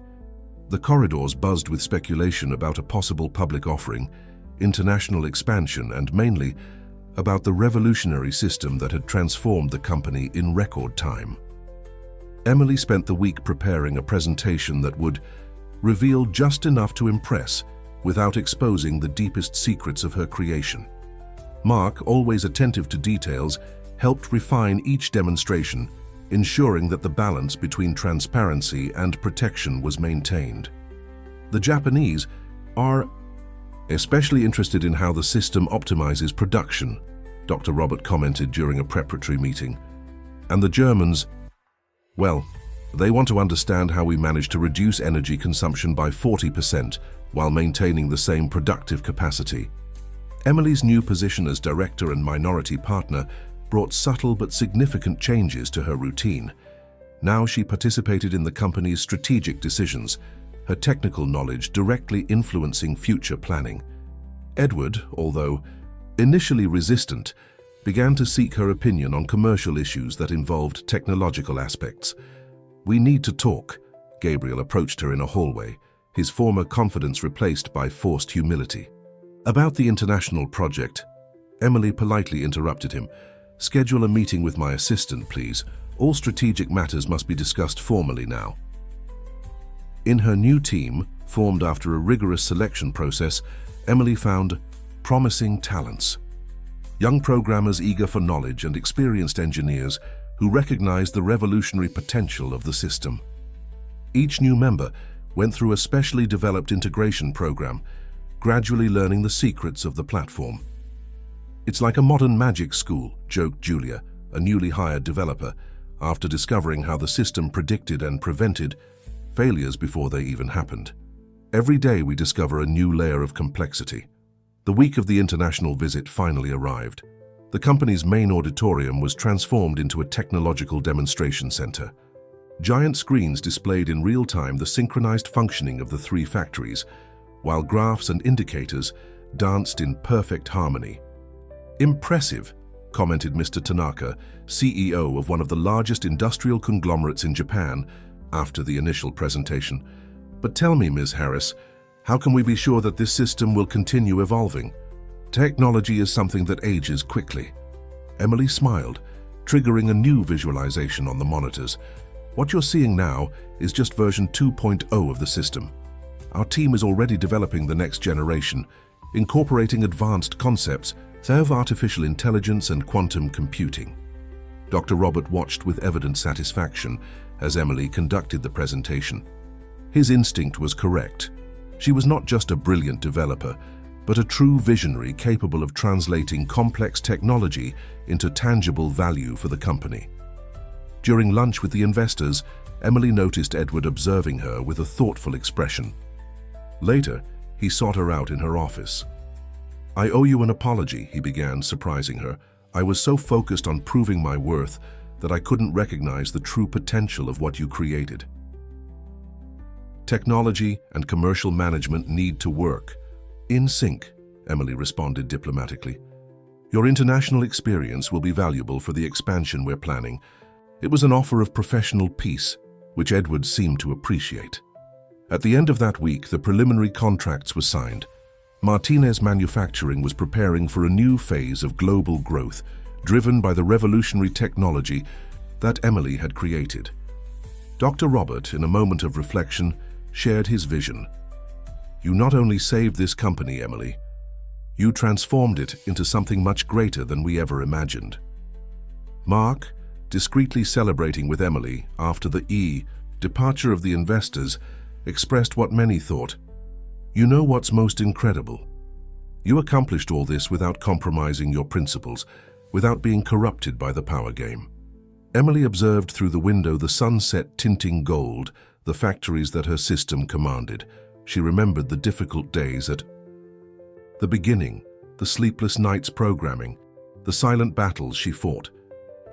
The corridors buzzed with speculation about a possible public offering, international expansion, and mainly about the revolutionary system that had transformed the company in record time. Emily spent the week preparing a presentation that would reveal just enough to impress without exposing the deepest secrets of her creation. Mark, always attentive to details, helped refine each demonstration, ensuring that the balance between transparency and protection was maintained. The Japanese are especially interested in how the system optimizes production, Dr. Robert commented during a preparatory meeting. And the Germans, well, they want to understand how we manage to reduce energy consumption by 40% while maintaining the same productive capacity. Emily's new position as director and minority partner brought subtle but significant changes to her routine. Now she participated in the company's strategic decisions, her technical knowledge directly influencing future planning. Edward, although initially resistant, began to seek her opinion on commercial issues that involved technological aspects. "We need to talk," Gabriel approached her in a hallway, his former confidence replaced by forced humility. "About the international project," Emily politely interrupted him. "Schedule a meeting with my assistant, please. All strategic matters must be discussed formally now." In her new team, formed after a rigorous selection process, Emily found promising talents. Young programmers eager for knowledge and experienced engineers who recognized the revolutionary potential of the system. Each new member went through a specially developed integration program, gradually learning the secrets of the platform. "It's like a modern magic school," joked Julia, a newly hired developer, after discovering how the system predicted and prevented failures before they even happened. "Every day we discover a new layer of complexity." The week of the international visit finally arrived. The company's main auditorium was transformed into a technological demonstration center. Giant screens displayed in real time the synchronized functioning of the three factories, while graphs and indicators danced in perfect harmony. "Impressive," commented Mr. Tanaka, CEO of one of the largest industrial conglomerates in Japan, after the initial presentation. "But tell me, Ms. Harris, how can we be sure that this system will continue evolving? Technology is something that ages quickly." Emily smiled, triggering a new visualization on the monitors. "What you're seeing now is just version 2.0 of the system. Our team is already developing the next generation, incorporating advanced concepts of artificial intelligence and quantum computing." Dr. Robert watched with evident satisfaction as Emily conducted the presentation. His instinct was correct. She was not just a brilliant developer, but a true visionary capable of translating complex technology into tangible value for the company. During lunch with the investors, Emily noticed Edward observing her with a thoughtful expression. Later, he sought her out in her office. "I owe you an apology," he began, surprising her. "I was so focused on proving my worth that I couldn't recognize the true potential of what you created." "Technology and commercial management need to work in sync," Emily responded diplomatically. "Your international experience will be valuable for the expansion we're planning." It was an offer of professional peace, which Edward seemed to appreciate. At the end of that week, the preliminary contracts were signed. Martinez Manufacturing was preparing for a new phase of global growth, driven by the revolutionary technology that Emily had created. Dr. Robert, in a moment of reflection, shared his vision. "You not only saved this company, Emily, you transformed it into something much greater than we ever imagined." Mark, discreetly celebrating with Emily after the departure of the investors, expressed what many thought. "You know what's most incredible? You accomplished all this without compromising your principles, without being corrupted by the power game." Emily observed through the window the sunset tinting gold, the factories that her system commanded. She remembered the difficult days at the beginning, the sleepless nights programming, the silent battles she fought.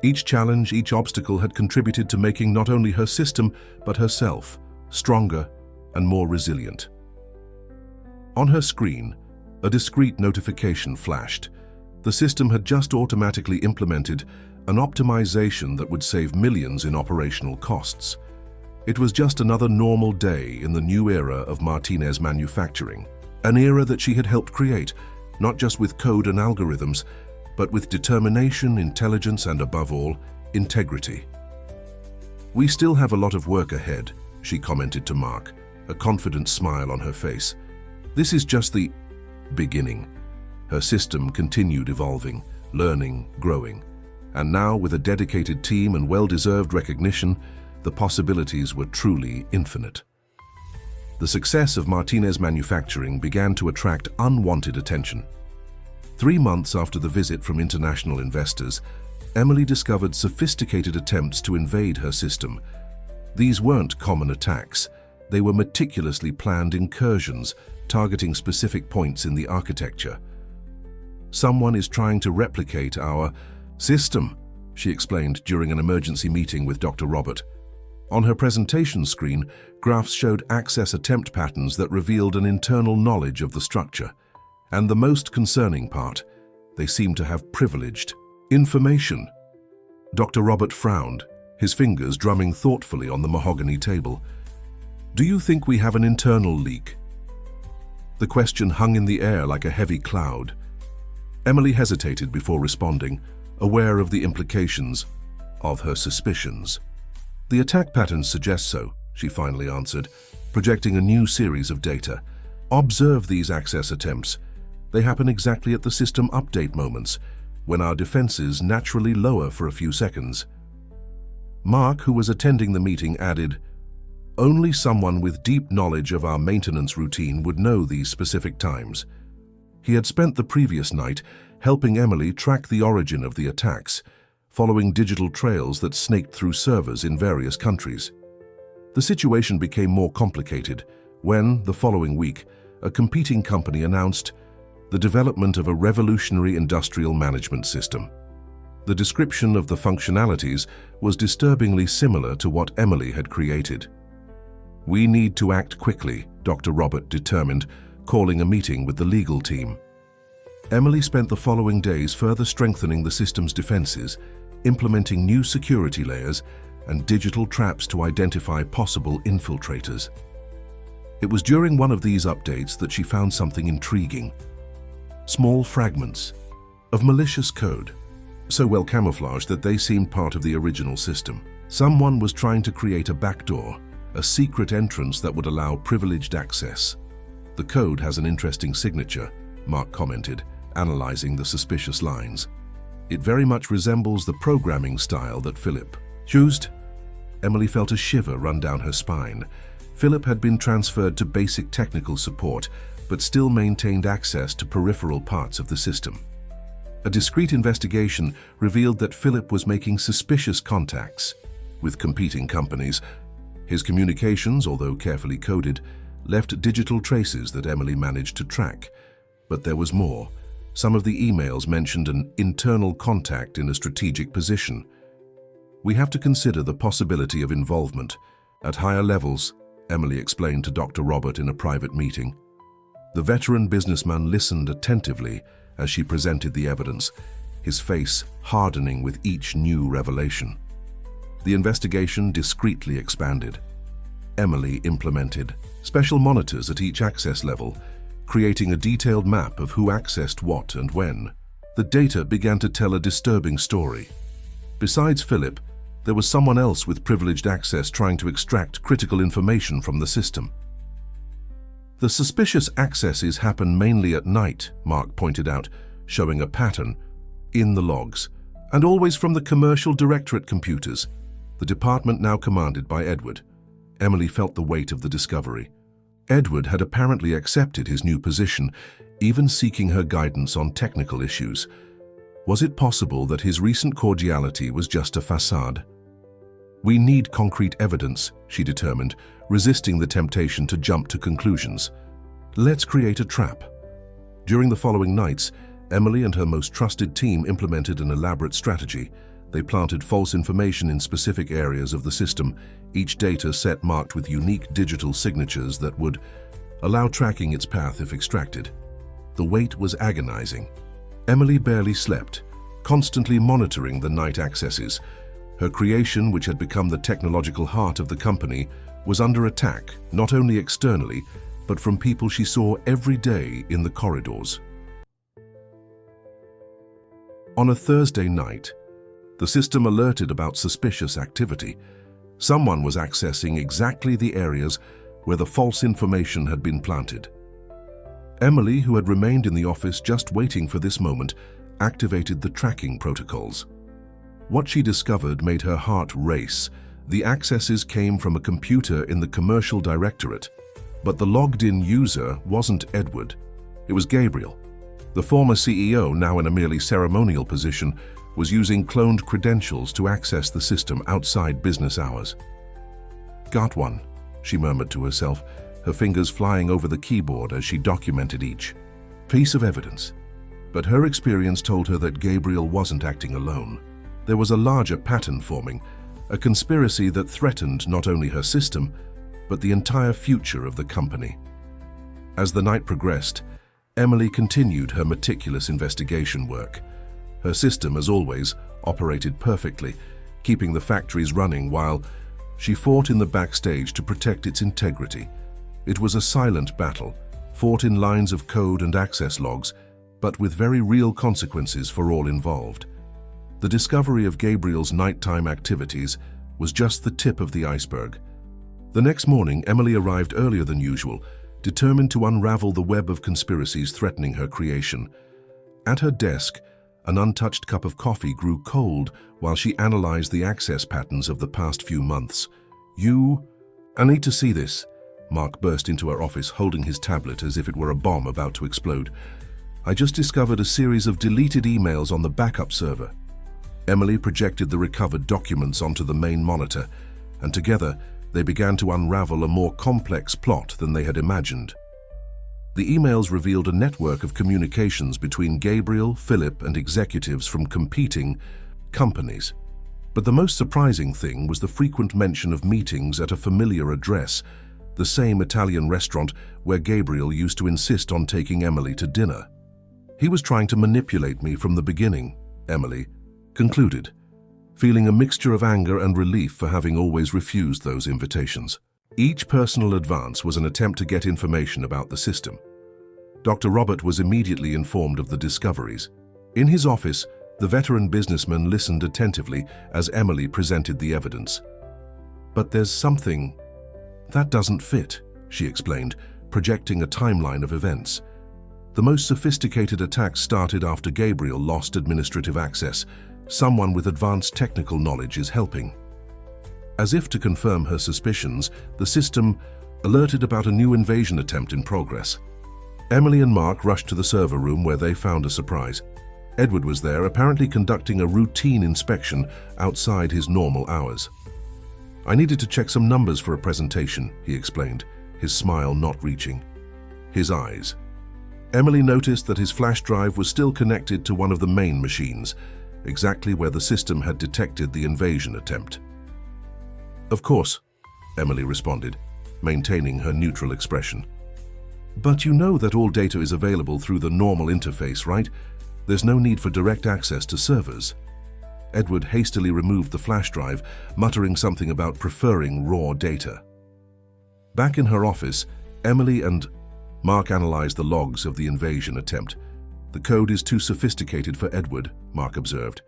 Each challenge, each obstacle had contributed to making not only her system, but herself stronger and more resilient. On her screen, a discreet notification flashed. The system had just automatically implemented an optimization that would save millions in operational costs. It was just another normal day in the new era of Martinez Manufacturing, an era that she had helped create, not just with code and algorithms, but with determination, intelligence, and above all, integrity. "We still have a lot of work ahead," she commented to Mark, a confident smile on her face. "This is just the beginning." Her system continued evolving, learning, growing. And now, with a dedicated team and well-deserved recognition, the possibilities were truly infinite. The success of Martinez Manufacturing began to attract unwanted attention. 3 months after the visit from international investors, Emily discovered sophisticated attempts to invade her system. These weren't common attacks. They were meticulously planned incursions, targeting specific points in the architecture. "Someone is trying to replicate our system," she explained during an emergency meeting with Dr. Robert. On her presentation screen, graphs showed access attempt patterns that revealed an internal knowledge of the structure. And the most concerning part, they seemed to have privileged information. Dr. Robert frowned, his fingers drumming thoughtfully on the mahogany table. "Do you think we have an internal leak?" The question hung in the air like a heavy cloud. Emily hesitated before responding, aware of the implications of her suspicions. "The attack patterns suggest so," she finally answered, projecting a new series of data. "Observe these access attempts. They happen exactly at the system update moments, when our defenses naturally lower for a few seconds." Mark, who was attending the meeting, added, "Only someone with deep knowledge of our maintenance routine would know these specific times." He had spent the previous night helping Emily track the origin of the attacks, following digital trails that snaked through servers in various countries. The situation became more complicated when, the following week, a competing company announced the development of a revolutionary industrial management system. The description of the functionalities was disturbingly similar to what Emily had created. "We need to act quickly," Dr. Robert determined, calling a meeting with the legal team. Emily spent the following days further strengthening the system's defenses, implementing new security layers and digital traps to identify possible infiltrators. It was during one of these updates that she found something intriguing. Small fragments of malicious code, so well camouflaged that they seemed part of the original system. Someone was trying to create a backdoor, a secret entrance that would allow privileged access. "The code has an interesting signature," Mark commented, analyzing the suspicious lines. "It very much resembles the programming style that Philip used." Emily felt a shiver run down her spine. Philip had been transferred to basic technical support, but still maintained access to peripheral parts of the system. A discreet investigation revealed that Philip was making suspicious contacts with competing companies. His communications, although carefully coded, left digital traces that Emily managed to track. But there was more. Some of the emails mentioned an internal contact in a strategic position. "We have to consider the possibility of involvement at higher levels," Emily explained to Dr. Robert in a private meeting. The veteran businessman listened attentively as she presented the evidence, his face hardening with each new revelation. The investigation discreetly expanded. Emily implemented special monitors at each access level, creating a detailed map of who accessed what and when. The data began to tell a disturbing story. Besides Philip, there was someone else with privileged access trying to extract critical information from the system. "The suspicious accesses happen mainly at night," Mark pointed out, showing a pattern in the logs, "and always from the commercial directorate computers," the department now commanded by Edward. Emily felt the weight of the discovery. Edward had apparently accepted his new position, even seeking her guidance on technical issues. Was it possible that his recent cordiality was just a facade? "We need concrete evidence," she determined, resisting the temptation to jump to conclusions. "Let's create a trap." During the following nights, Emily and her most trusted team implemented an elaborate strategy. They planted false information in specific areas of the system, each data set marked with unique digital signatures that would allow tracking its path if extracted. The wait was agonizing. Emily barely slept, constantly monitoring the night accesses. Her creation, which had become the technological heart of the company, was under attack, not only externally, but from people she saw every day in the corridors. On a Thursday night, the system alerted about suspicious activity. Someone was accessing exactly the areas where the false information had been planted. Emily, who had remained in the office just waiting for this moment, activated the tracking protocols. What she discovered made her heart race. The accesses came from a computer in the commercial directorate, but the logged-in user wasn't Edward. It was Gabriel. The former CEO, now in a merely ceremonial position, was using cloned credentials to access the system outside business hours. "Got one," she murmured to herself, her fingers flying over the keyboard as she documented each piece of evidence. But her experience told her that Gabriel wasn't acting alone. There was a larger pattern forming, a conspiracy that threatened not only her system, but the entire future of the company. As the night progressed, Emily continued her meticulous investigation work. Her system, as always, operated perfectly, keeping the factories running while she fought in the backstage to protect its integrity. It was a silent battle, fought in lines of code and access logs, but with very real consequences for all involved. The discovery of Gabriel's nighttime activities was just the tip of the iceberg. The next morning, Emily arrived earlier than usual, determined to unravel the web of conspiracies threatening her creation. At her desk, an untouched cup of coffee grew cold while she analyzed the access patterns of the past few months. I need to see this." Mark burst into her office, holding his tablet as if it were a bomb about to explode. "I just discovered a series of deleted emails on the backup server." Emily projected the recovered documents onto the main monitor, and together they began to unravel a more complex plot than they had imagined. The emails revealed a network of communications between Gabriel, Philip, and executives from competing companies. But the most surprising thing was the frequent mention of meetings at a familiar address, the same Italian restaurant where Gabriel used to insist on taking Emily to dinner. "He was trying to manipulate me from the beginning," Emily concluded, feeling a mixture of anger and relief for having always refused those invitations. Each personal advance was an attempt to get information about the system. Dr. Robert was immediately informed of the discoveries. In his office, the veteran businessman listened attentively as Emily presented the evidence. "But there's something that doesn't fit," she explained, projecting a timeline of events. "The most sophisticated attacks started after Gabriel lost administrative access. Someone with advanced technical knowledge is helping." As if to confirm her suspicions, the system alerted about a new invasion attempt in progress. Emily and Mark rushed to the server room where they found a surprise. Edward was there, apparently conducting a routine inspection outside his normal hours. "I needed to check some numbers for a presentation," he explained, his smile not reaching his eyes. Emily noticed that his flash drive was still connected to one of the main machines, exactly where the system had detected the invasion attempt. "Of course," Emily responded, maintaining her neutral expression. "But you know that all data is available through the normal interface, right? There's no need for direct access to servers." Edward hastily removed the flash drive, muttering something about preferring raw data. Back in her office, Emily and Mark analyzed the logs of the invasion attempt. "The code is too sophisticated for Edward," Mark observed.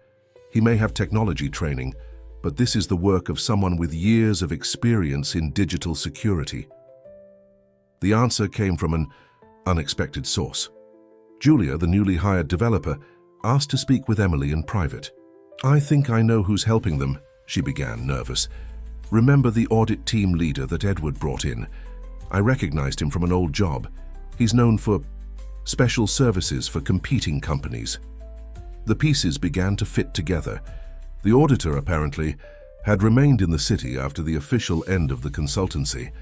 "He may have technology training, but this is the work of someone with years of experience in digital security." The answer came from an unexpected source. Julia, the newly hired developer, asked to speak with Emily in private. "I think I know who's helping them," she began, nervous. "Remember the audit team leader that Edward brought in? I recognized him from an old job. He's known for special services for competing companies." The pieces began to fit together. The auditor, apparently, had remained in the city after the official end of the consultancy.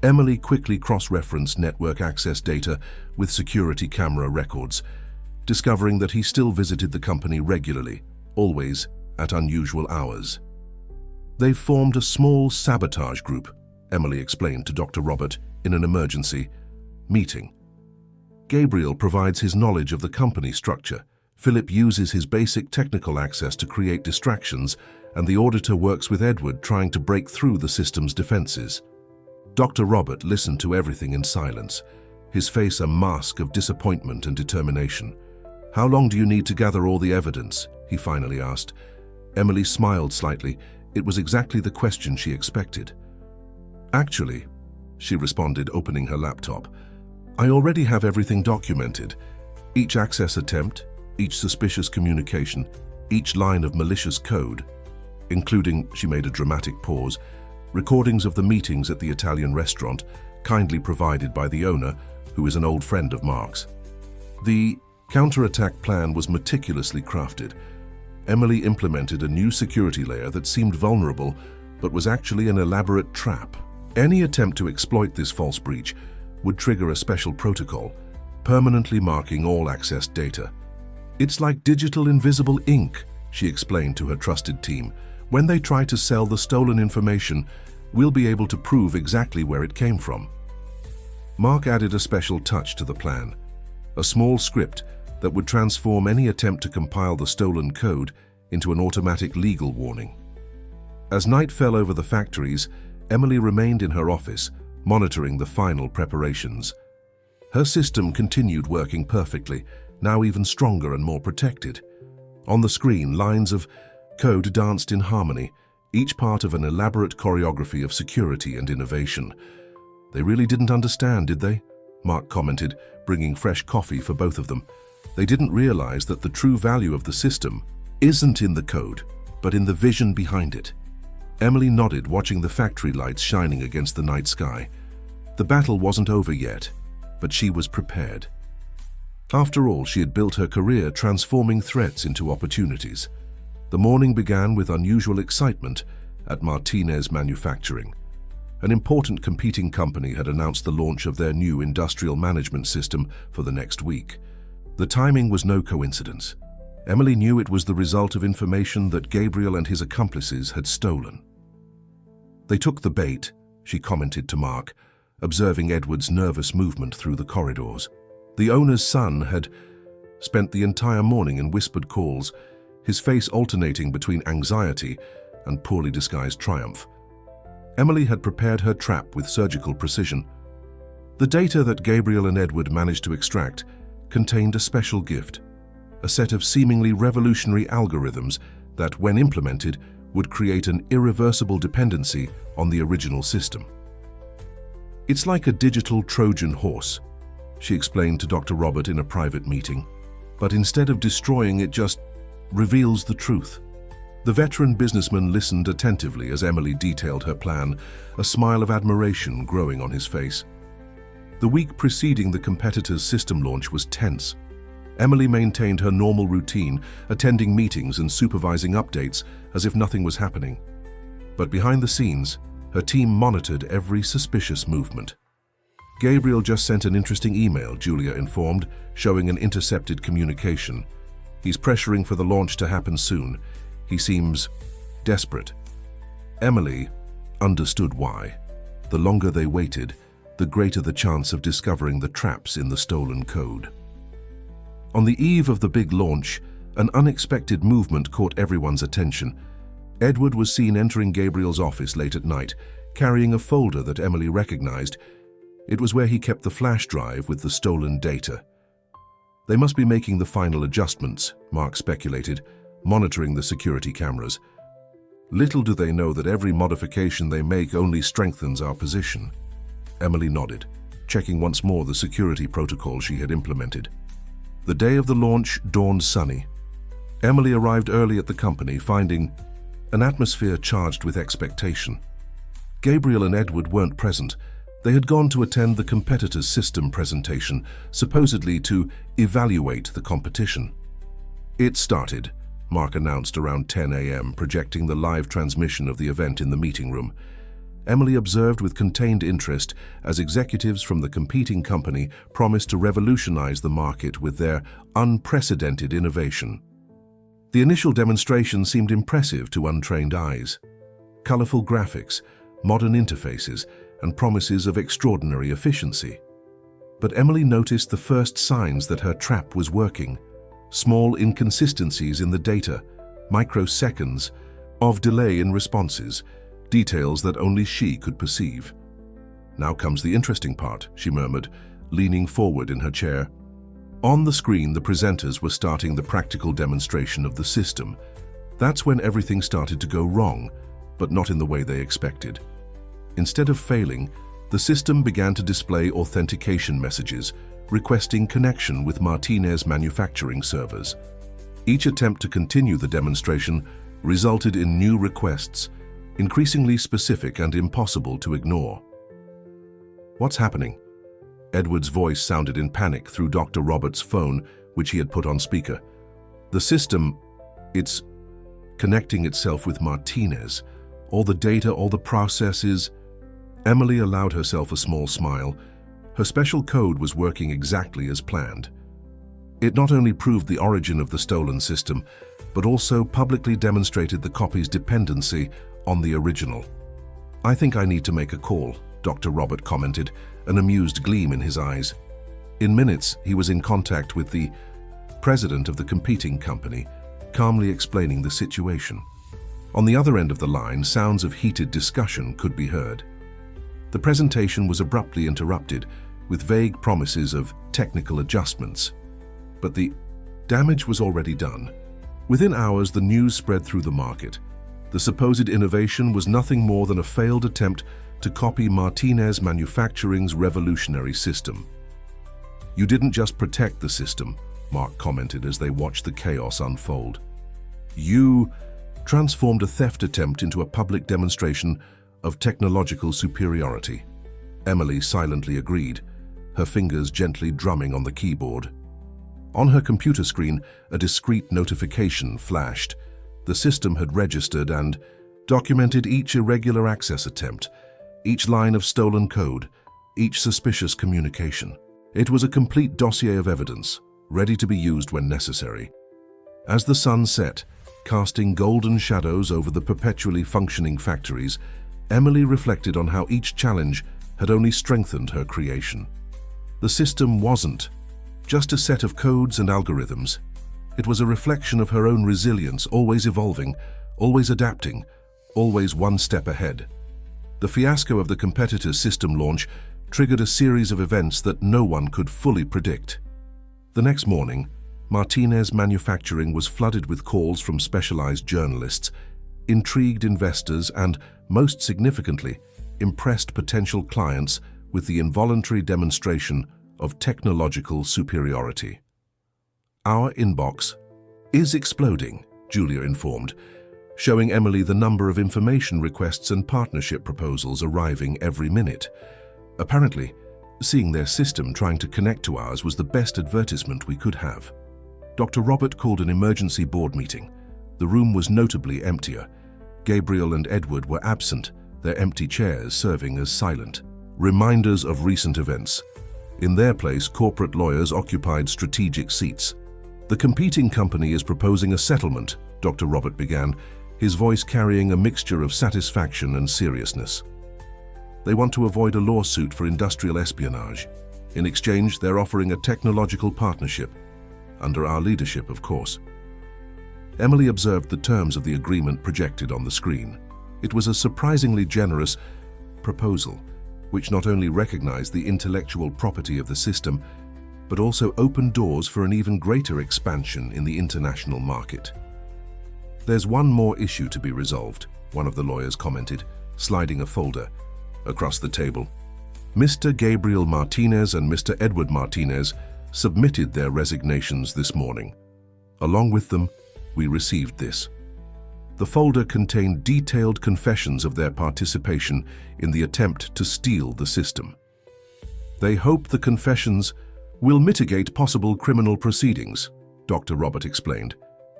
Emily quickly cross-referenced network access data with security camera records, discovering that he still visited the company regularly, always at unusual hours. "They've formed a small sabotage group," Emily explained to Dr. Robert in an emergency meeting. "Gabriel provides his knowledge of the company structure. Philip uses his basic technical access to create distractions, and the auditor works with Edward trying to break through the system's defenses." Dr. Robert listened to everything in silence, his face a mask of disappointment and determination. "How long do you need to gather all the evidence?" he finally asked. Emily smiled slightly. It was exactly the question she expected. "Actually," she responded, opening her laptop, "I already have everything documented. Each access attempt, each suspicious communication, each line of malicious code, including," she made a dramatic pause, "recordings of the meetings at the Italian restaurant, kindly provided by the owner, who is an old friend of Mark's." The counterattack plan was meticulously crafted. Emily implemented a new security layer that seemed vulnerable, but was actually an elaborate trap. Any attempt to exploit this false breach would trigger a special protocol, permanently marking all accessed data. "It's like digital invisible ink," she explained to her trusted team. "When they try to sell the stolen information, we'll be able to prove exactly where it came from." Mark added a special touch to the plan, a small script that would transform any attempt to compile the stolen code into an automatic legal warning. As night fell over the factories, Emily remained in her office, monitoring the final preparations. Her system continued working perfectly, now even stronger and more protected. On the screen, lines of code danced in harmony, each part of an elaborate choreography of security and innovation. "They really didn't understand, did they?" Mark commented, bringing fresh coffee for both of them. "They didn't realize that the true value of the system isn't in the code, but in the vision behind it." Emily nodded, watching the factory lights shining against the night sky. The battle wasn't over yet, but she was prepared. After all, she had built her career transforming threats into opportunities. The morning began with unusual excitement at Martinez Manufacturing. An important competing company had announced the launch of their new industrial management system for the next week. The timing was no coincidence. Emily knew it was the result of information that Gabriel and his accomplices had stolen. "They took the bait," she commented to Mark, observing Edward's nervous movement through the corridors. The owner's son had spent the entire morning in whispered calls, his face alternating between anxiety and poorly disguised triumph. Emily had prepared her trap with surgical precision. The data that Gabriel and Edward managed to extract contained a special gift, a set of seemingly revolutionary algorithms that, when implemented, would create an irreversible dependency on the original system. "It's like a digital Trojan horse," she explained to Dr. Robert in a private meeting. "But instead of destroying, it just reveals the truth." The veteran businessman listened attentively as Emily detailed her plan, a smile of admiration growing on his face. The week preceding the competitor's system launch was tense. Emily maintained her normal routine, attending meetings and supervising updates as if nothing was happening. But behind the scenes, her team monitored every suspicious movement. Gabriel just sent an interesting email, Julia informed, showing an intercepted communication. He's pressuring for the launch to happen soon. He seems desperate. Emily understood why. The longer they waited, the greater the chance of discovering the traps in the stolen code. On the eve of the big launch, an unexpected movement caught everyone's attention. Edward was seen entering Gabriel's office late at night, carrying a folder that Emily recognized. It was where he kept the flash drive with the stolen data. They must be making the final adjustments, Mark speculated, monitoring the security cameras. Little do they know that every modification they make only strengthens our position. Emily nodded, checking once more the security protocol she had implemented. The day of the launch dawned sunny. Emily arrived early at the company, finding an atmosphere charged with expectation. Gabriel and Edward weren't present. They had gone to attend the competitor's system presentation, supposedly to evaluate the competition. It started, Mark announced around 10 a.m., projecting the live transmission of the event in the meeting room. Emily observed with contained interest as executives from the competing company promised to revolutionize the market with their unprecedented innovation. The initial demonstration seemed impressive to untrained eyes. Colorful graphics, modern interfaces, and promises of extraordinary efficiency. But Emily noticed the first signs that her trap was working. Small inconsistencies in the data, microseconds of delay in responses, details that only she could perceive. "Now comes the interesting part," she murmured, leaning forward in her chair. On the screen, the presenters were starting the practical demonstration of the system. That's when everything started to go wrong, but not in the way they expected. Instead of failing, the system began to display authentication messages, requesting connection with Martinez manufacturing servers. Each attempt to continue the demonstration resulted in new requests, increasingly specific and impossible to ignore. "What's happening?" Edward's voice sounded in panic through Dr. Roberts' phone, which he had put on speaker. "The system, it's connecting itself with Martinez. All the data, all the processes." Emily allowed herself a small smile. Her special code was working exactly as planned. It not only proved the origin of the stolen system, but also publicly demonstrated the copy's dependency on the original. "I think I need to make a call," Dr. Robert commented, an amused gleam in his eyes. In minutes, he was in contact with the president of the competing company, calmly explaining the situation. On the other end of the line, sounds of heated discussion could be heard. The presentation was abruptly interrupted with vague promises of technical adjustments. But the damage was already done. Within hours, the news spread through the market. The supposed innovation was nothing more than a failed attempt to copy Martinez Manufacturing's revolutionary system. "You didn't just protect the system," Mark commented as they watched the chaos unfold. "You transformed a theft attempt into a public demonstration of technological superiority." Emily silently agreed, her fingers gently drumming on the keyboard. On her computer screen, a discreet notification flashed. The system had registered and documented each irregular access attempt, each line of stolen code, each suspicious communication. It was a complete dossier of evidence, ready to be used when necessary. As the sun set, casting golden shadows over the perpetually functioning factories, Emily reflected on how each challenge had only strengthened her creation. The system wasn't just a set of codes and algorithms. It was a reflection of her own resilience, always evolving, always adapting, always one step ahead. The fiasco of the competitor's system launch triggered a series of events that no one could fully predict. The next morning, Martinez Manufacturing was flooded with calls from specialized journalists, intrigued investors, and, most significantly, impressed potential clients with the involuntary demonstration of technological superiority. "Our inbox is exploding," Julia informed, showing Emily the number of information requests and partnership proposals arriving every minute. Apparently, Seeing their system trying to connect to ours was the best advertisement we could have. Dr. Robert called an emergency board meeting. The room was notably emptier. Gabriel and Edward were absent, their empty chairs serving as silent reminders of recent events. In their place, corporate lawyers occupied strategic seats. "The competing company is proposing a settlement," Dr. Robert began, his voice carrying a mixture of satisfaction and seriousness. "They want to avoid a lawsuit for industrial espionage. In exchange, they're offering a technological partnership, under our leadership, of course." Emily observed the terms of the agreement projected on the screen. It was a surprisingly generous proposal, which not only recognized the intellectual property of the system, but also opened doors for an even greater expansion in the international market. "There's one more issue to be resolved," one of the lawyers commented, sliding a folder across the table. "Mr. Gabriel Martinez and Mr. Edward Martinez submitted their resignations this morning. Along with them, we received this." The folder contained detailed confessions of their participation in the attempt to steal the system. "They hope the confessions will mitigate possible criminal proceedings," Dr. Robert explained,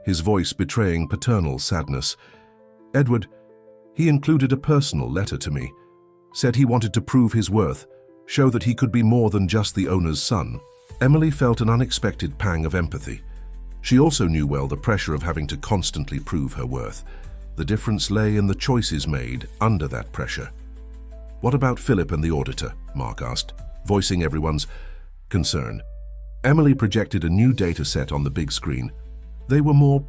his voice betraying paternal sadness. "Edward, he included a personal letter to me, said he wanted to prove his worth, show that he could be more than just the owner's son." Emily felt an unexpected pang of empathy. She also knew well the pressure of having to constantly prove her worth. The difference lay in the choices made under that pressure. "What about Philip and the auditor?" Mark asked, voicing everyone's concern. Emily projected a new data set on the big screen. They were more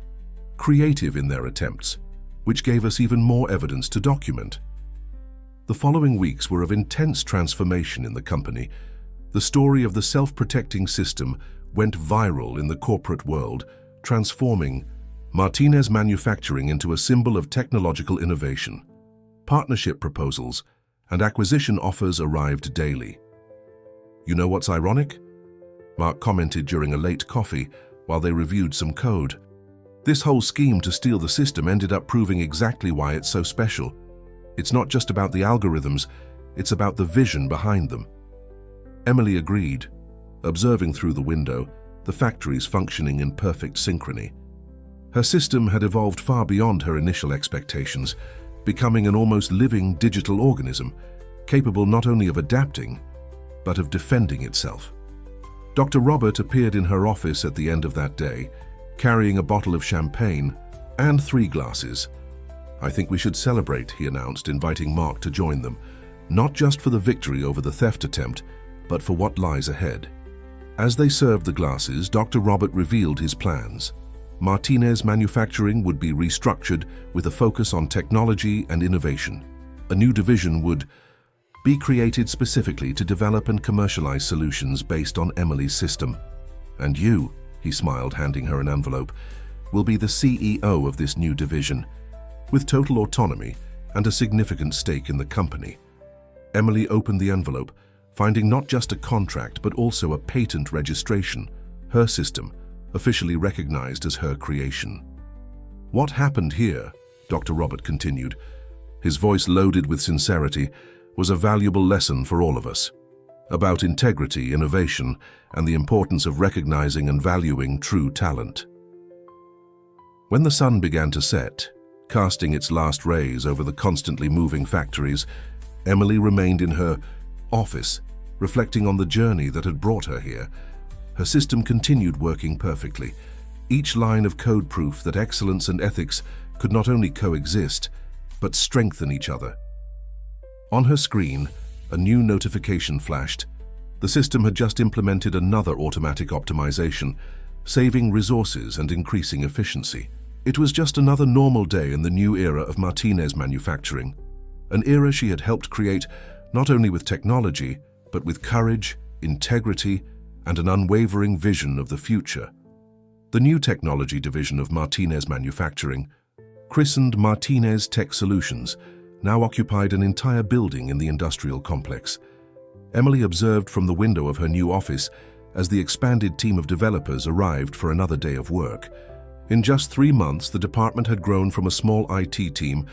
creative in their attempts, which gave us even more evidence to document. The following weeks were of intense transformation in the company. The story of the self-protecting system went viral in the corporate world, transforming Martinez Manufacturing into a symbol of technological innovation. Partnership proposals and acquisition offers arrived daily. "You know what's ironic?" Mark commented during a late coffee while they reviewed some code. "This whole scheme to steal the system ended up proving exactly why it's so special. It's not just about the algorithms, it's about the vision behind them." Emily agreed, observing through the window the factories functioning in perfect synchrony. Her system had evolved far beyond her initial expectations, becoming an almost living digital organism, capable not only of adapting, but of defending itself. Dr. Robert appeared in her office at the end of that day, carrying a bottle of champagne and 3 glasses. "I think we should celebrate," he announced, inviting Mark to join them, not just for the victory over the theft attempt, but for what lies ahead. As they served the glasses, Dr. Robert revealed his plans. Martinez Manufacturing would be restructured with a focus on technology and innovation. A new division would be created specifically to develop and commercialize solutions based on Emily's system. "And you," he smiled, handing her an envelope, "will be the CEO of this new division, with total autonomy and a significant stake in the company." Emily opened the envelope, finding not just a contract but also a patent registration, her system, officially recognized as her creation. "What happened here," Dr. Robert continued, his voice loaded with sincerity, "was a valuable lesson for all of us, about integrity, innovation, and the importance of recognizing and valuing true talent." When the sun began to set, casting its last rays over the constantly moving factories, Emily remained in her office, reflecting on the journey that had brought her here. Her system continued working perfectly, each line of code proof that excellence and ethics could not only coexist, but strengthen each other. On her screen, a new notification flashed. The system had just implemented another automatic optimization, saving resources and increasing efficiency. It was just another normal day in the new era of Martinez Manufacturing, an era she had helped create not only with technology, but with courage, integrity, and an unwavering vision of the future. The new technology division of Martinez Manufacturing, christened Martinez Tech Solutions, now occupied an entire building in the industrial complex. Emily observed from the window of her new office as the expanded team of developers arrived for another day of work. In just 3 months, the department had grown from a small IT team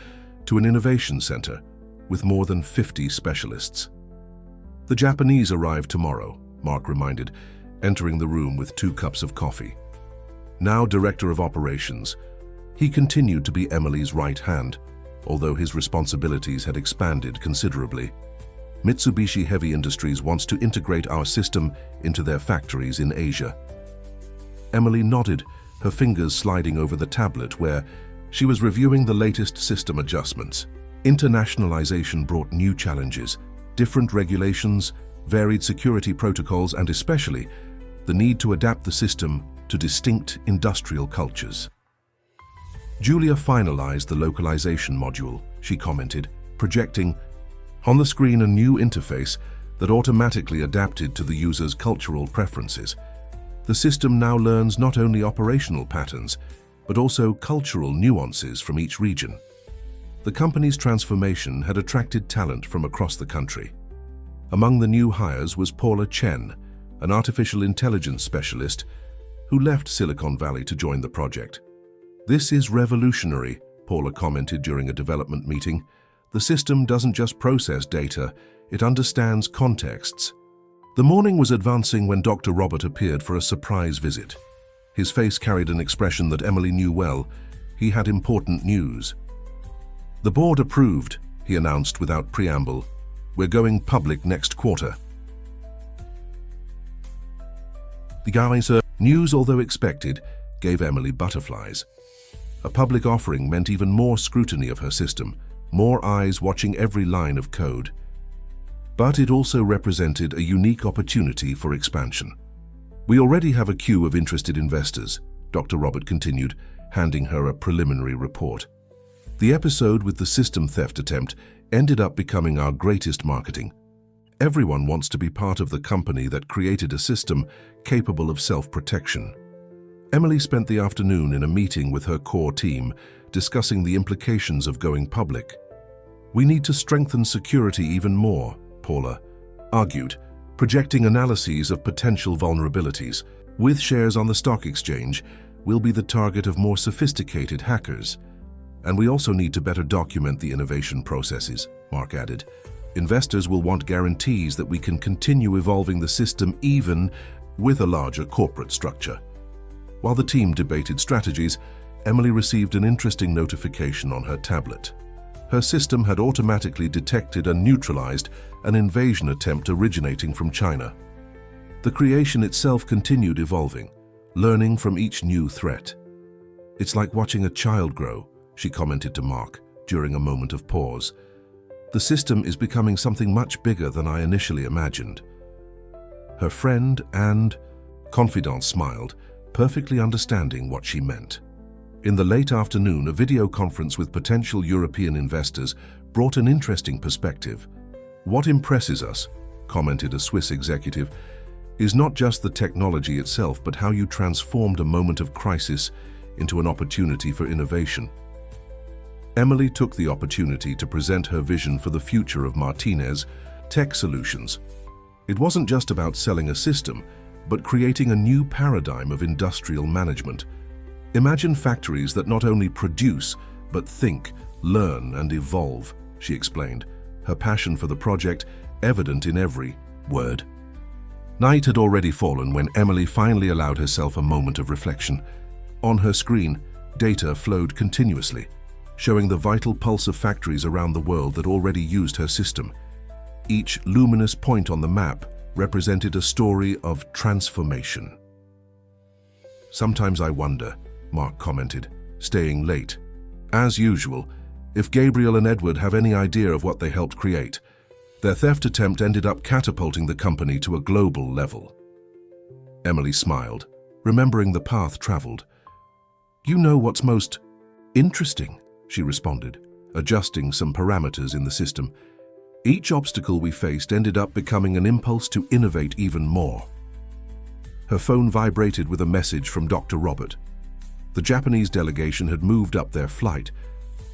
to an innovation center with more than 50 specialists. The Japanese arrive tomorrow, Mark reminded, entering the room with 2 cups of coffee. Now director of operations, he continued to be Emily's right hand, although his responsibilities had expanded considerably. Mitsubishi Heavy Industries wants to integrate our system into their factories in Asia. Emily nodded, her fingers sliding over the tablet where she was reviewing the latest system adjustments. Internationalization brought new challenges, different regulations, varied security protocols, and especially the need to adapt the system to distinct industrial cultures. Julia finalized the localization module, she commented, projecting on the screen a new interface that automatically adapted to the user's cultural preferences. The system now learns not only operational patterns, but also cultural nuances from each region. The company's transformation had attracted talent from across the country. Among the new hires was Paula Chen, an artificial intelligence specialist who left Silicon Valley to join the project. "This is revolutionary," Paula commented during a development meeting. "The system doesn't just process data, it understands contexts." The morning was advancing when Dr. Robert appeared for a surprise visit. His face carried an expression that Emily knew well. He had important news. "The board approved," he announced without preamble. "We're going public next quarter." The news, although expected, gave Emily butterflies. A public offering meant even more scrutiny of her system, more eyes watching every line of code. But it also represented a unique opportunity for expansion. "We already have a queue of interested investors," Dr. Robert continued, handing her a preliminary report. "The episode with the system theft attempt ended up becoming our greatest marketing. Everyone wants to be part of the company that created a system capable of self-protection." Emily spent the afternoon in a meeting with her core team, discussing the implications of going public. "We need to strengthen security even more," Paula argued, projecting analyses of potential vulnerabilities. "With shares on the stock exchange, we'll be the target of more sophisticated hackers. And we also need to better document the innovation processes," Mark added. "Investors will want guarantees that we can continue evolving the system even with a larger corporate structure." While the team debated strategies, Emily received an interesting notification on her tablet. Her system had automatically detected and neutralized an invasion attempt originating from China. The creation itself continued evolving, learning from each new threat. "It's like watching a child grow," she commented to Mark during a moment of pause. "The system is becoming something much bigger than I initially imagined." Her friend and confidant smiled, perfectly understanding what she meant. In the late afternoon, a video conference with potential European investors brought an interesting perspective. "What impresses us," commented a Swiss executive, "is not just the technology itself, but how you transformed a moment of crisis into an opportunity for innovation." Emily took the opportunity to present her vision for the future of Martinez Tech Solutions. It wasn't just about selling a system, but creating a new paradigm of industrial management. "Imagine factories that not only produce, but think, learn, and evolve," she explained, her passion for the project evident in every word. Night had already fallen when Emily finally allowed herself a moment of reflection. On her screen, data flowed continuously, showing the vital pulse of factories around the world that already used her system. Each luminous point on the map represented a story of transformation. "Sometimes I wonder," Mark commented, staying late. "As usual, if Gabriel and Edward have any idea of what they helped create, their theft attempt ended up catapulting the company to a global level." Emily smiled, remembering the path traveled. "You know what's most interesting," she responded, adjusting some parameters in the system. "Each obstacle we faced ended up becoming an impulse to innovate even more." Her phone vibrated with a message from Dr. Robert. The Japanese delegation had moved up their flight,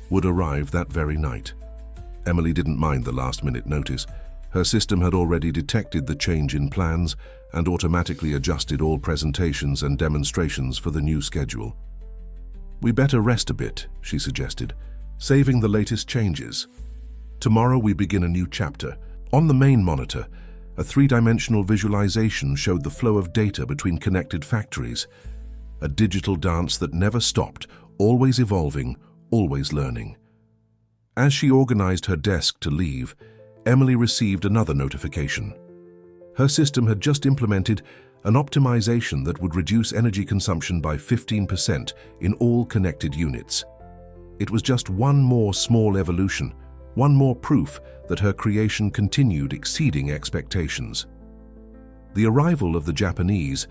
would arrive that very night. Emily didn't mind the last-minute notice. Her system had already detected the change in plans and automatically adjusted all presentations and demonstrations for the new schedule. "We better rest a bit," she suggested, "saving the latest changes. Tomorrow we begin a new chapter." On the main monitor, A three-dimensional visualization showed the flow of data between connected factories, a digital dance that never stopped, always evolving, always learning. As she organized her desk to leave, Emily received another notification. Her system had just implemented an optimization that would reduce energy consumption by 15% in all connected units. It was just one more small evolution, one more proof that her creation continued exceeding expectations. The arrival of the Japanese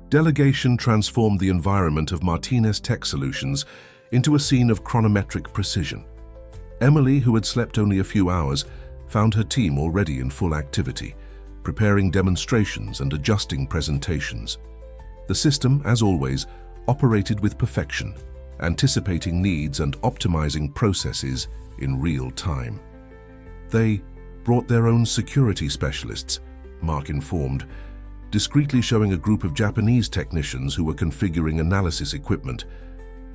delegation transformed the environment of Martinez Tech Solutions into a scene of chronometric precision. Emily, who had slept only a few hours, found her team already in full activity, preparing demonstrations and adjusting presentations. The system, as always, operated with perfection, anticipating needs and optimizing processes in real time. They brought their own security specialists, Mark informed, discreetly showing a group of Japanese technicians who were configuring analysis equipment.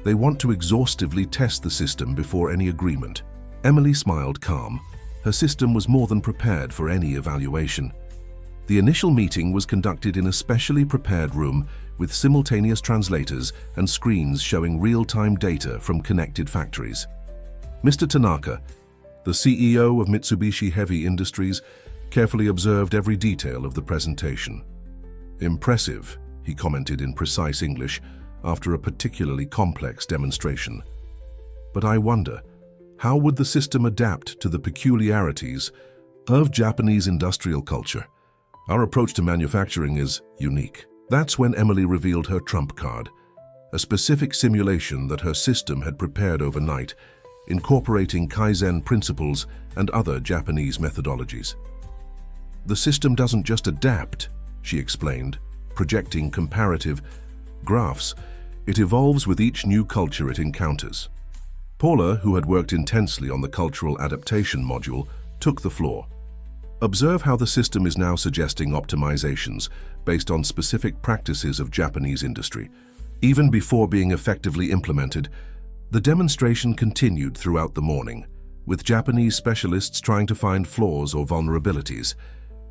They want to exhaustively test the system before any agreement. Emily smiled calm. Her system was more than prepared for any evaluation. The initial meeting was conducted in a specially prepared room with simultaneous translators and screens showing real-time data from connected factories. Mr. Tanaka, the CEO of Mitsubishi Heavy Industries, carefully observed every detail of the presentation. "Impressive," he commented in precise English after a particularly complex demonstration. "But I wonder, how would the system adapt to the peculiarities of Japanese industrial culture? Our approach to manufacturing is unique." That's when Emily revealed her trump card, a specific simulation that her system had prepared overnight, incorporating Kaizen principles and other Japanese methodologies. "The system doesn't just adapt," she explained, projecting comparative graphs. "It evolves with each new culture it encounters." Paula, who had worked intensely on the cultural adaptation module, took the floor. "Observe how the system is now suggesting optimizations based on specific practices of Japanese industry. Even before being effectively implemented, the demonstration continued throughout the morning, with Japanese specialists trying to find flaws or vulnerabilities.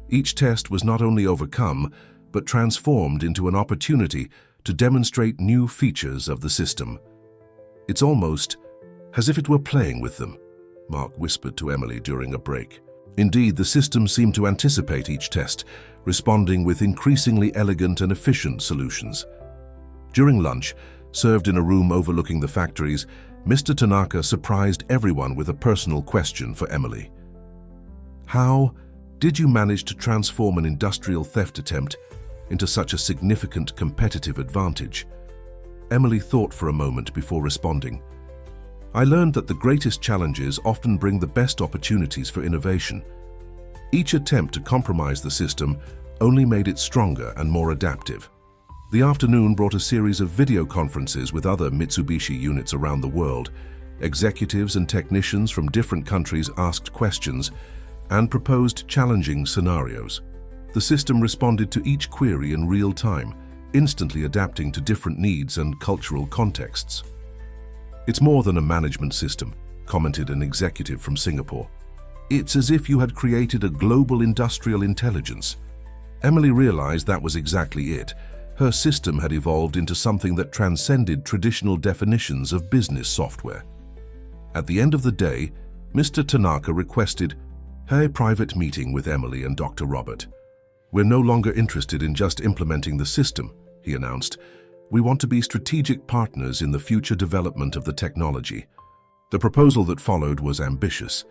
Each test was not only overcome, but transformed into an opportunity to demonstrate new features of the system. It's almost as if it were playing with them," Mark whispered to Emily during a break. Indeed, the system seemed to anticipate each test, responding with increasingly elegant and efficient solutions. During lunch, served in a room overlooking the factories, Mr. Tanaka surprised everyone with a personal question for Emily. "How did you manage to transform an industrial theft attempt into such a significant competitive advantage?" Emily thought for a moment before responding. "I learned that the greatest challenges often bring the best opportunities for innovation. Each attempt to compromise the system only made it stronger and more adaptive." The afternoon brought a series of video conferences with other Mitsubishi units around the world. Executives and technicians from different countries asked questions and proposed challenging scenarios. The system responded to each query in real time, instantly adapting to different needs and cultural contexts. "It's more than a management system," commented an executive from Singapore. "It's as if you had created a global industrial intelligence." Emily realized that was exactly it. Her system had evolved into something that transcended traditional definitions of business software. At the end of the day, Mr. Tanaka requested a private meeting with Emily and Dr. Robert. "We're no longer interested in just implementing the system," he announced. "We want to be strategic partners in the future development of the technology." The proposal that followed was ambitious,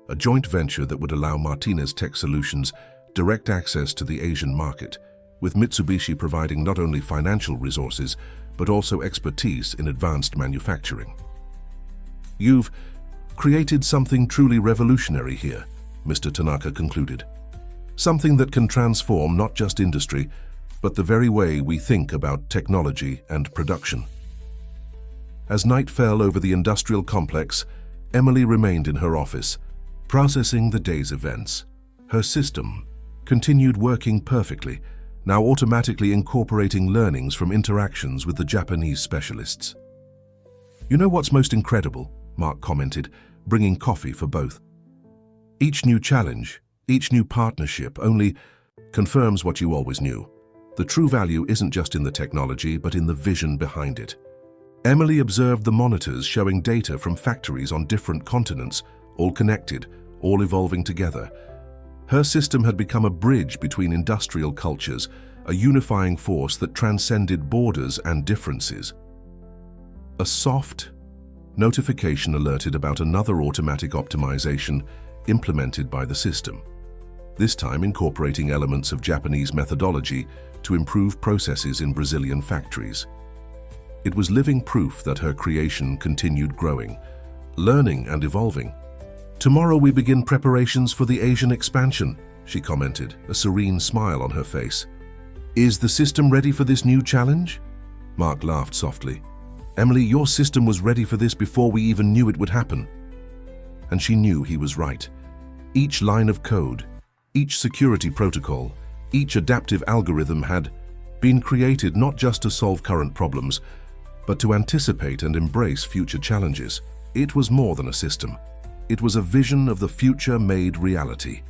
a joint venture that would allow Martinez Tech Solutions direct access to the Asian market, with Mitsubishi providing not only financial resources, but also expertise in advanced manufacturing. "You've created something truly revolutionary here," Mr. Tanaka concluded. "Something that can transform not just industry, but the very way we think about technology and production." As night fell over the industrial complex, Emily remained in her office, processing the day's events. Her system continued working perfectly, now automatically incorporating learnings from interactions with the Japanese specialists. "You know what's most incredible?" Mark commented, bringing coffee for both. "Each new challenge, each new partnership only confirms what you always knew. The true value isn't just in the technology, but in the vision behind it. Emily observed the monitors showing data from factories on different continents, all connected, all evolving together. Her system had become a bridge between industrial cultures, a unifying force that transcended borders and differences. A soft notification alerted about another automatic optimization implemented by the system, this time incorporating elements of Japanese methodology to improve processes in Brazilian factories. It was living proof that her creation continued growing, learning and evolving. "Tomorrow we begin preparations for the Asian expansion," she commented, a serene smile on her face. "Is the system ready for this new challenge?" Mark laughed softly. "Emily, your system was ready for this before we even knew it would happen." And she knew he was right. Each line of code, each security protocol, each adaptive algorithm had been created not just to solve current problems, but to anticipate and embrace future challenges. It was more than a system. It was a vision of the future made reality.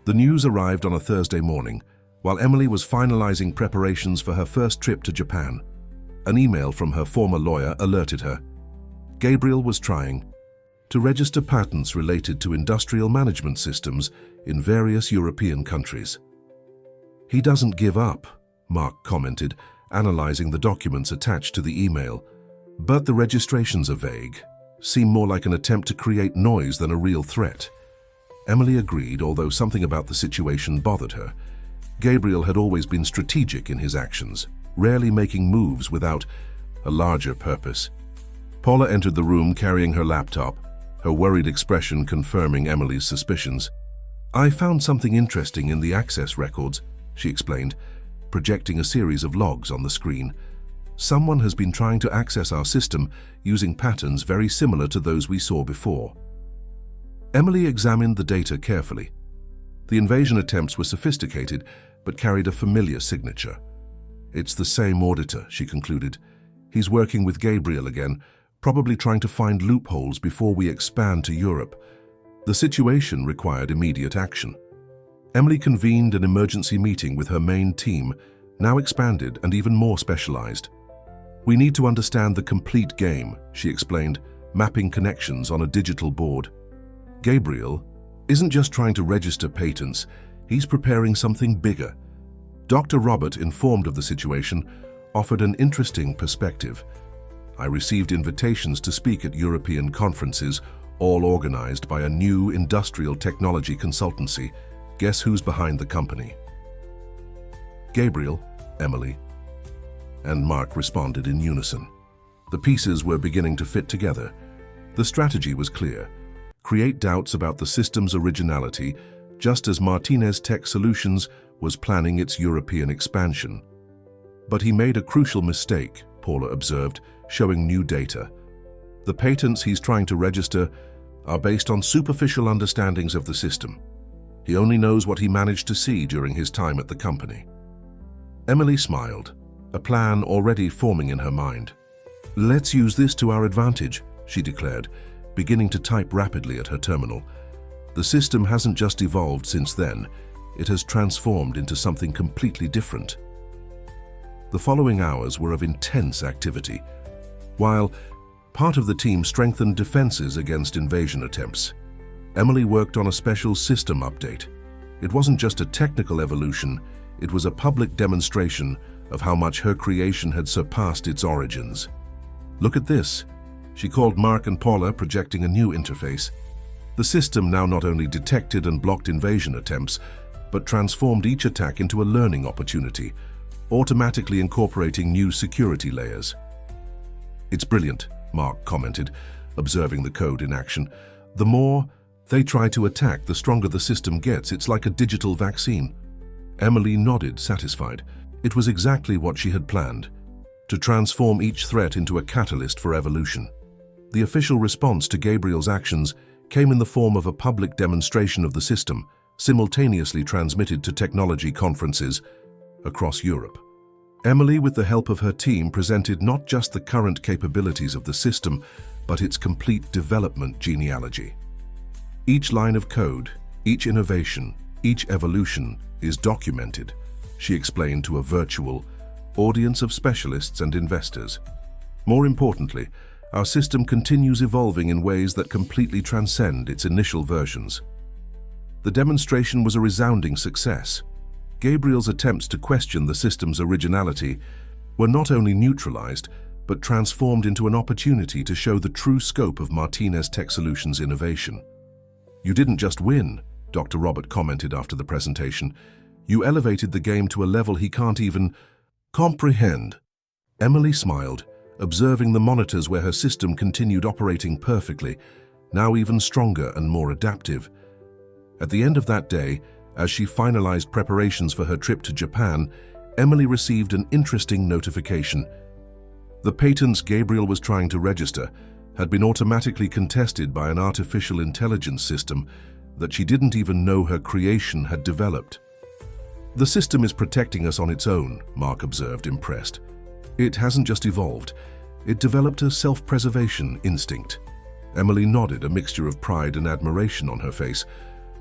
The news arrived on a Thursday morning, while Emily was finalizing preparations for her first trip to Japan. An email from her former lawyer alerted her. Gabriel was trying to register patents related to industrial management systems in various European countries. "He doesn't give up," Mark commented, analyzing the documents attached to the email. "But the registrations are vague, seem more like an attempt to create noise than a real threat." Emily agreed, although something about the situation bothered her. Gabriel had always been strategic in his actions, rarely making moves without a larger purpose. Paula entered the room carrying her laptop, her worried expression confirming Emily's suspicions. "I found something interesting in the access records," she explained, projecting a series of logs on the screen. "Someone has been trying to access our system using patterns very similar to those we saw before." Emily examined the data carefully. The invasion attempts were sophisticated, but carried a familiar signature. "It's the same auditor," she concluded. "He's working with Gabriel again, probably trying to find loopholes before we expand to Europe." The situation required immediate action. Emily convened an emergency meeting with her main team, now expanded and even more specialized. "We need to understand the complete game," she explained, mapping connections on a digital board. "Gabriel isn't just trying to register patents, he's preparing something bigger." Dr. Robert, informed of the situation, offered an interesting perspective. "I received invitations to speak at European conferences, all organized by a new industrial technology consultancy. Guess who's behind the company?" "Gabriel," Emily and Mark responded in unison. The pieces were beginning to fit together. The strategy was clear. Create doubts about the system's originality, just as Martinez Tech Solutions was planning its European expansion. "But he made a crucial mistake," Paula observed, showing new data. "The patents he's trying to register are based on superficial understandings of the system. He only knows what he managed to see during his time at the company." Emily smiled, a plan already forming in her mind. "Let's use this to our advantage," she declared, beginning to type rapidly at her terminal. "The system hasn't just evolved since then, it has transformed into something completely different." The following hours were of intense activity. While part of the team strengthened defenses against invasion attempts, Emily worked on a special system update. It wasn't just a technical evolution, it was a public demonstration of how much her creation had surpassed its origins. "Look at this," she called Mark and Paula, projecting a new interface. The system now not only detected and blocked invasion attempts, but transformed each attack into a learning opportunity, automatically incorporating new security layers. "It's brilliant," Mark commented, observing the code in action. "The more they try to attack, the stronger the system gets. It's like a digital vaccine." Emily nodded, satisfied. It was exactly what she had planned, to transform each threat into a catalyst for evolution. The official response to Gabriel's actions came in the form of a public demonstration of the system, simultaneously transmitted to technology conferences across Europe. Emily, with the help of her team, presented not just the current capabilities of the system, but its complete development genealogy. Each line of code, each innovation, Each evolution is documented, she explained to a virtual audience of specialists and investors. More importantly, our system continues evolving in ways that completely transcend its initial versions. The demonstration was a resounding success. Gabriel's attempts to question the system's originality were not only neutralized, but transformed into an opportunity to show the true scope of Martinez Tech Solutions' innovation. "You didn't just win," Dr. Robert commented after the presentation. "You elevated the game to a level he can't even comprehend." Emily smiled, observing the monitors where her system continued operating perfectly, now even stronger and more adaptive. At the end of that day, as she finalized preparations for her trip to Japan, Emily received an interesting notification. The patents Gabriel was trying to register had been automatically contested by an artificial intelligence system that she didn't even know her creation had developed. "The system is protecting us on its own," Mark observed, impressed. "It hasn't just evolved, it developed a self-preservation instinct." Emily nodded, a mixture of pride and admiration on her face.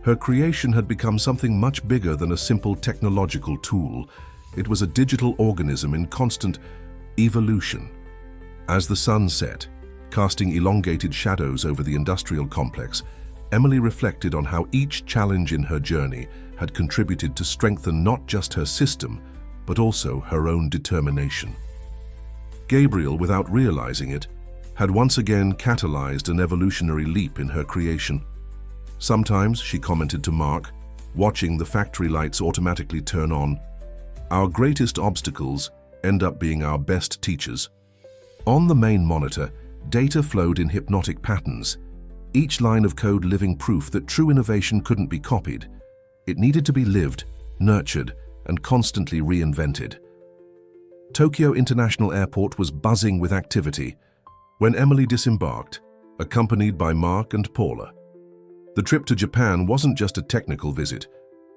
Her creation had become something much bigger than a simple technological tool. It was a digital organism in constant evolution. As the sun set, casting elongated shadows over the industrial complex, Emily reflected on how each challenge in her journey had contributed to strengthen not just her system, but also her own determination. Gabriel, without realizing it, had once again catalyzed an evolutionary leap in her creation. "Sometimes," she commented to Mark, watching the factory lights automatically turn on, "our greatest obstacles end up being our best teachers." On the main monitor, data flowed in hypnotic patterns, each line of code living proof that true innovation couldn't be copied. It needed to be lived, nurtured, and constantly reinvented. Tokyo International Airport was buzzing with activity when Emily disembarked, accompanied by Mark and Paula. The trip to Japan wasn't just a technical visit.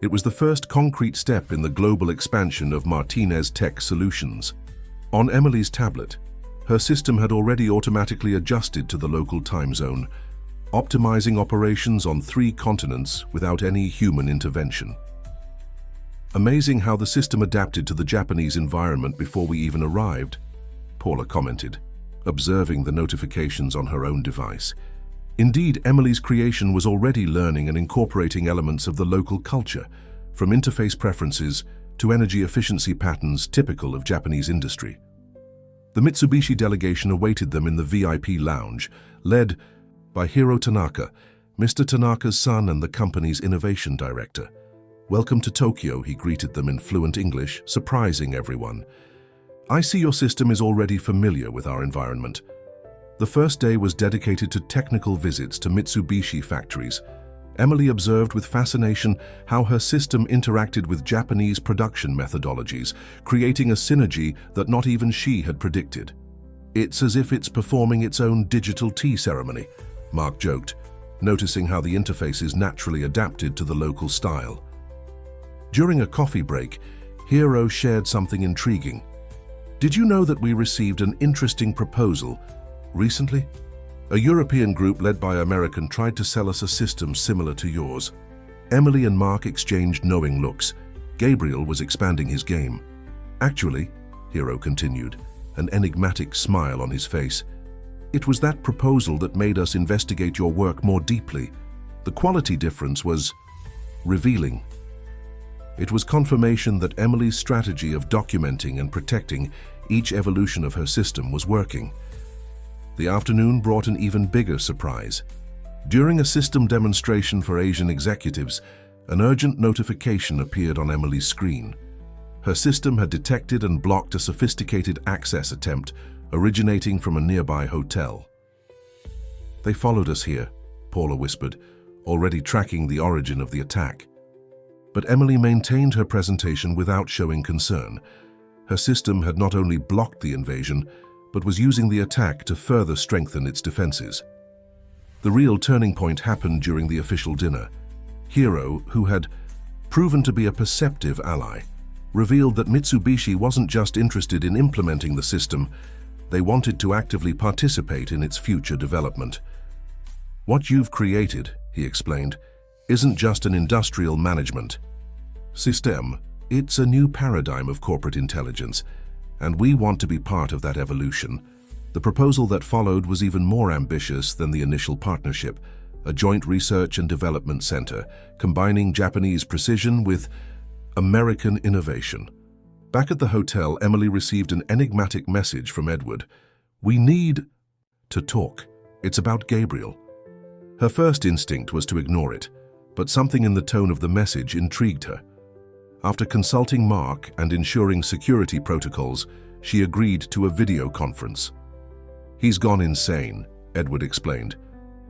It was the first concrete step in the global expansion of Martinez Tech Solutions. On Emily's tablet, her system had already automatically adjusted to the local time zone, optimizing operations on 3 continents without any human intervention. "Amazing how the system adapted to the Japanese environment before we even arrived," Paula commented, observing the notifications on her own device. Indeed, Emily's creation was already learning and incorporating elements of the local culture, from interface preferences to energy efficiency patterns typical of Japanese industry. The Mitsubishi delegation awaited them in the VIP lounge, led by Hiro Tanaka, Mr. Tanaka's son and the company's innovation director. "Welcome to Tokyo," he greeted them in fluent English, surprising everyone. "I see your system is already familiar with our environment." The first day was dedicated to technical visits to Mitsubishi factories. Emily observed with fascination how her system interacted with Japanese production methodologies, creating a synergy that not even she had predicted. "It's as if it's performing its own digital tea ceremony," Mark joked, noticing how the interfaces naturally adapted to the local style. During a coffee break, Hiro shared something intriguing. "Did you know that we received an interesting proposal recently? A European group led by American tried to sell us a system similar to yours." Emily and Mark exchanged knowing looks. Gabriel was expanding his game. "Actually," Hiro continued, an enigmatic smile on his face, "it was that proposal that made us investigate your work more deeply. The quality difference was revealing." It was confirmation that Emily's strategy of documenting and protecting each evolution of her system was working. The afternoon brought an even bigger surprise. During a system demonstration for Asian executives, an urgent notification appeared on Emily's screen. Her system had detected and blocked a sophisticated access attempt originating from a nearby hotel. "They followed us here," Paula whispered, already tracking the origin of the attack. But Emily maintained her presentation without showing concern. Her system had not only blocked the invasion, but was using the attack to further strengthen its defenses. The real turning point happened during the official dinner. Hiro, who had proven to be a perceptive ally, revealed that Mitsubishi wasn't just interested in implementing the system, they wanted to actively participate in its future development. "What you've created," he explained, isn't just an industrial management system. It's a new paradigm of corporate intelligence, and we want to be part of that evolution. The proposal that followed was even more ambitious than the initial partnership, a joint research and development center, combining Japanese precision with American innovation. Back at the hotel, Emily received an enigmatic message from Edward. "We need to talk. It's about Gabriel." Her first instinct was to ignore it, but something in the tone of the message intrigued her. After consulting Mark and ensuring security protocols, she agreed to a video conference. "He's gone insane," Edward explained,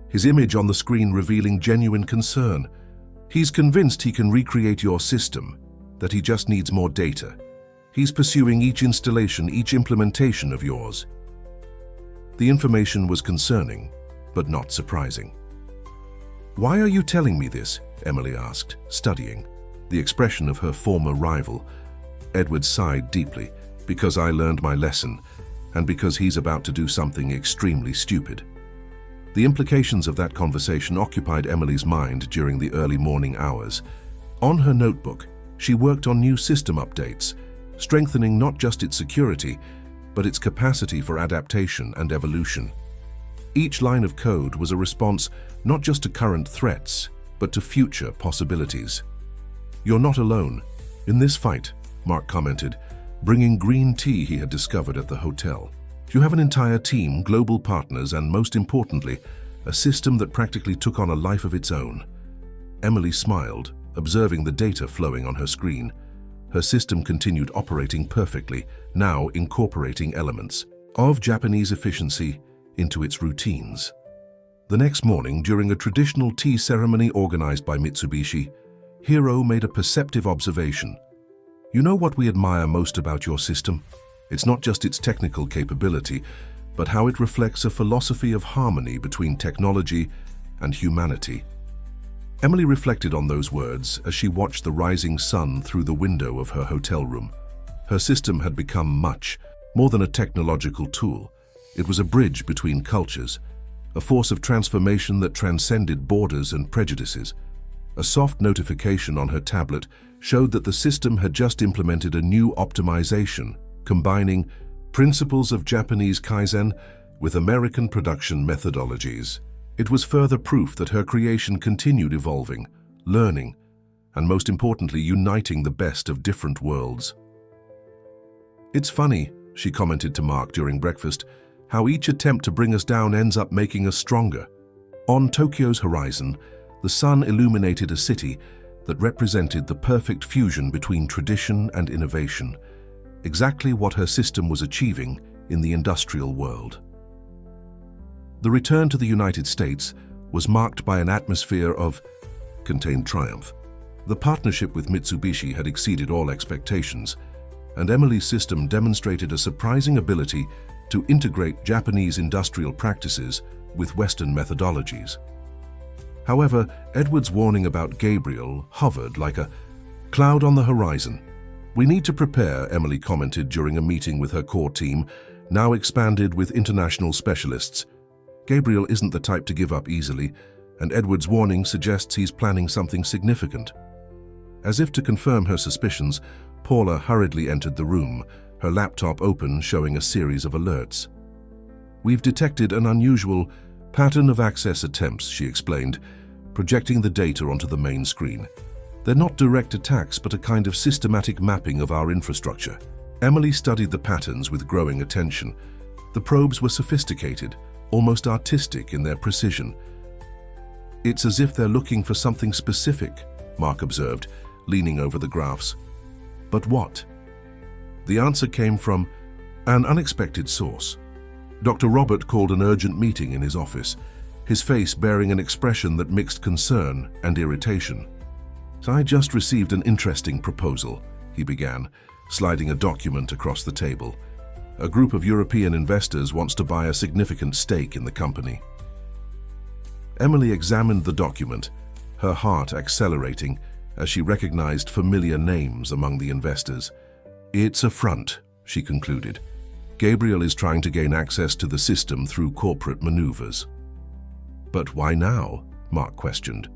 his image on the screen revealing genuine concern. "He's convinced he can recreate your system, that he just needs more data. He's pursuing each installation, each implementation of yours." The information was concerning, but not surprising. "Why are you telling me this?" Emily asked, studying the expression of her former rival. Edward sighed deeply. "Because I learned my lesson, and because he's about to do something extremely stupid." The implications of that conversation occupied Emily's mind during the early morning hours. On her notebook, she worked on new system updates, strengthening not just its security, but its capacity for adaptation and evolution. Each line of code was a response not just to current threats, but to future possibilities. "You're not alone in this fight," Mark commented, bringing green tea he had discovered at the hotel. "You have an entire team, global partners, and most importantly, a system that practically took on a life of its own." Emily smiled, observing the data flowing on her screen. Her system continued operating perfectly, now incorporating elements of Japanese efficiency into its routines. The next morning, during a traditional tea ceremony organized by Mitsubishi, Hiro made a perceptive observation. "You know what we admire most about your system? It's not just its technical capability, but how it reflects a philosophy of harmony between technology and humanity." Emily reflected on those words as she watched the rising sun through the window of her hotel room. Her system had become much more than a technological tool. It was a bridge between cultures, a force of transformation that transcended borders and prejudices. A soft notification on her tablet showed that the system had just implemented a new optimization, combining principles of Japanese Kaizen with American production methodologies. It was further proof that her creation continued evolving, learning, and most importantly, uniting the best of different worlds. "It's funny," she commented to Mark during breakfast, "how each attempt to bring us down ends up making us stronger." On Tokyo's horizon, the sun illuminated a city that represented the perfect fusion between tradition and innovation, exactly what her system was achieving in the industrial world. The return to the United States was marked by an atmosphere of contained triumph. The partnership with Mitsubishi had exceeded all expectations, and Emily's system demonstrated a surprising ability to integrate Japanese industrial practices with Western methodologies. However, Edward's warning about Gabriel hovered like a cloud on the horizon. "We need to prepare," Emily commented during a meeting with her core team, now expanded with international specialists. "Gabriel isn't the type to give up easily, and Edward's warning suggests he's planning something significant." As if to confirm her suspicions, Paula hurriedly entered the room, her laptop open showing a series of alerts. "We've detected an unusual pattern of access attempts," she explained, projecting the data onto the main screen. "They're not direct attacks, but a kind of systematic mapping of our infrastructure." Emily studied the patterns with growing attention. The probes were sophisticated, almost artistic in their precision. "It's as if they're looking for something specific," Mark observed, leaning over the graphs. "But what?" The answer came from an unexpected source. Dr. Robert called an urgent meeting in his office, his face bearing an expression that mixed concern and irritation. "I just received an interesting proposal," he began, sliding a document across the table. "A group of European investors wants to buy a significant stake in the company." Emily examined the document, her heart accelerating as she recognized familiar names among the investors. "It's a front," she concluded. "Gabriel is trying to gain access to the system through corporate maneuvers." "But why now?" Mark questioned.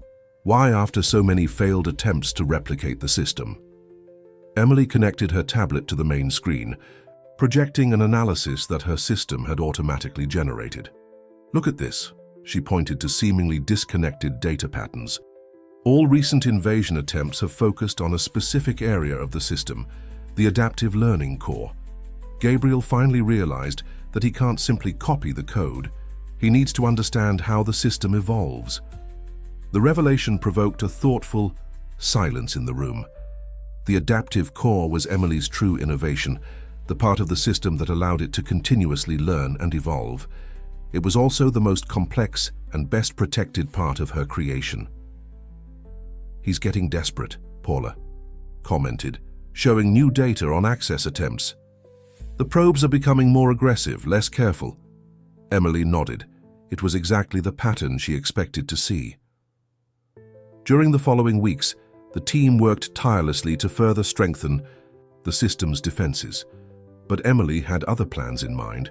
Why after so many failed attempts to replicate the system? Emily connected her tablet to the main screen, projecting an analysis that her system had automatically generated. Look at this. She pointed to seemingly disconnected data patterns. All recent invasion attempts have focused on a specific area of the system, the adaptive learning core. Gabriel finally realized that he can't simply copy the code. He needs to understand how the system evolves. The revelation provoked a thoughtful silence in the room. The adaptive core was Emily's true innovation, the part of the system that allowed it to continuously learn and evolve. It was also the most complex and best protected part of her creation. "He's getting desperate," Paula commented, showing new data on access attempts. "The probes are becoming more aggressive, less careful." Emily nodded. It was exactly the pattern she expected to see. During the following weeks, the team worked tirelessly to further strengthen the system's defenses. But Emily had other plans in mind.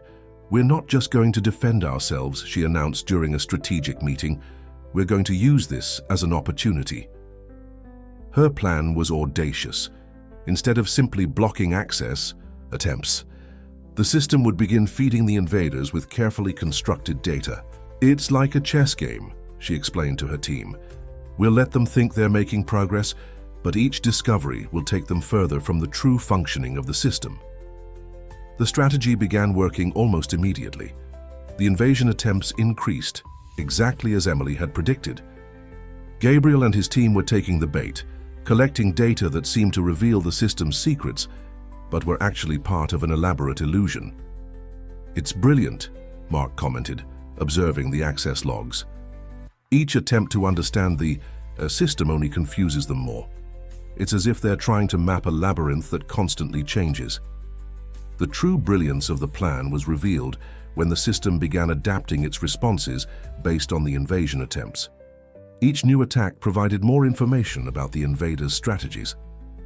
"We're not just going to defend ourselves," she announced during a strategic meeting. "We're going to use this as an opportunity." Her plan was audacious. Instead of simply blocking access attempts, the system would begin feeding the invaders with carefully constructed data. "It's like a chess game," she explained to her team. "We'll let them think they're making progress, but each discovery will take them further from the true functioning of the system." The strategy began working almost immediately. The invasion attempts increased, exactly as Emily had predicted. Gabriel and his team were taking the bait, collecting data that seemed to reveal the system's secrets, but were actually part of an elaborate illusion. "It's brilliant," Mark commented, observing the access logs. "Each attempt to understand the system only confuses them more. It's as if they're trying to map a labyrinth that constantly changes." The true brilliance of the plan was revealed when the system began adapting its responses based on the invasion attempts. Each new attack provided more information about the invaders' strategies,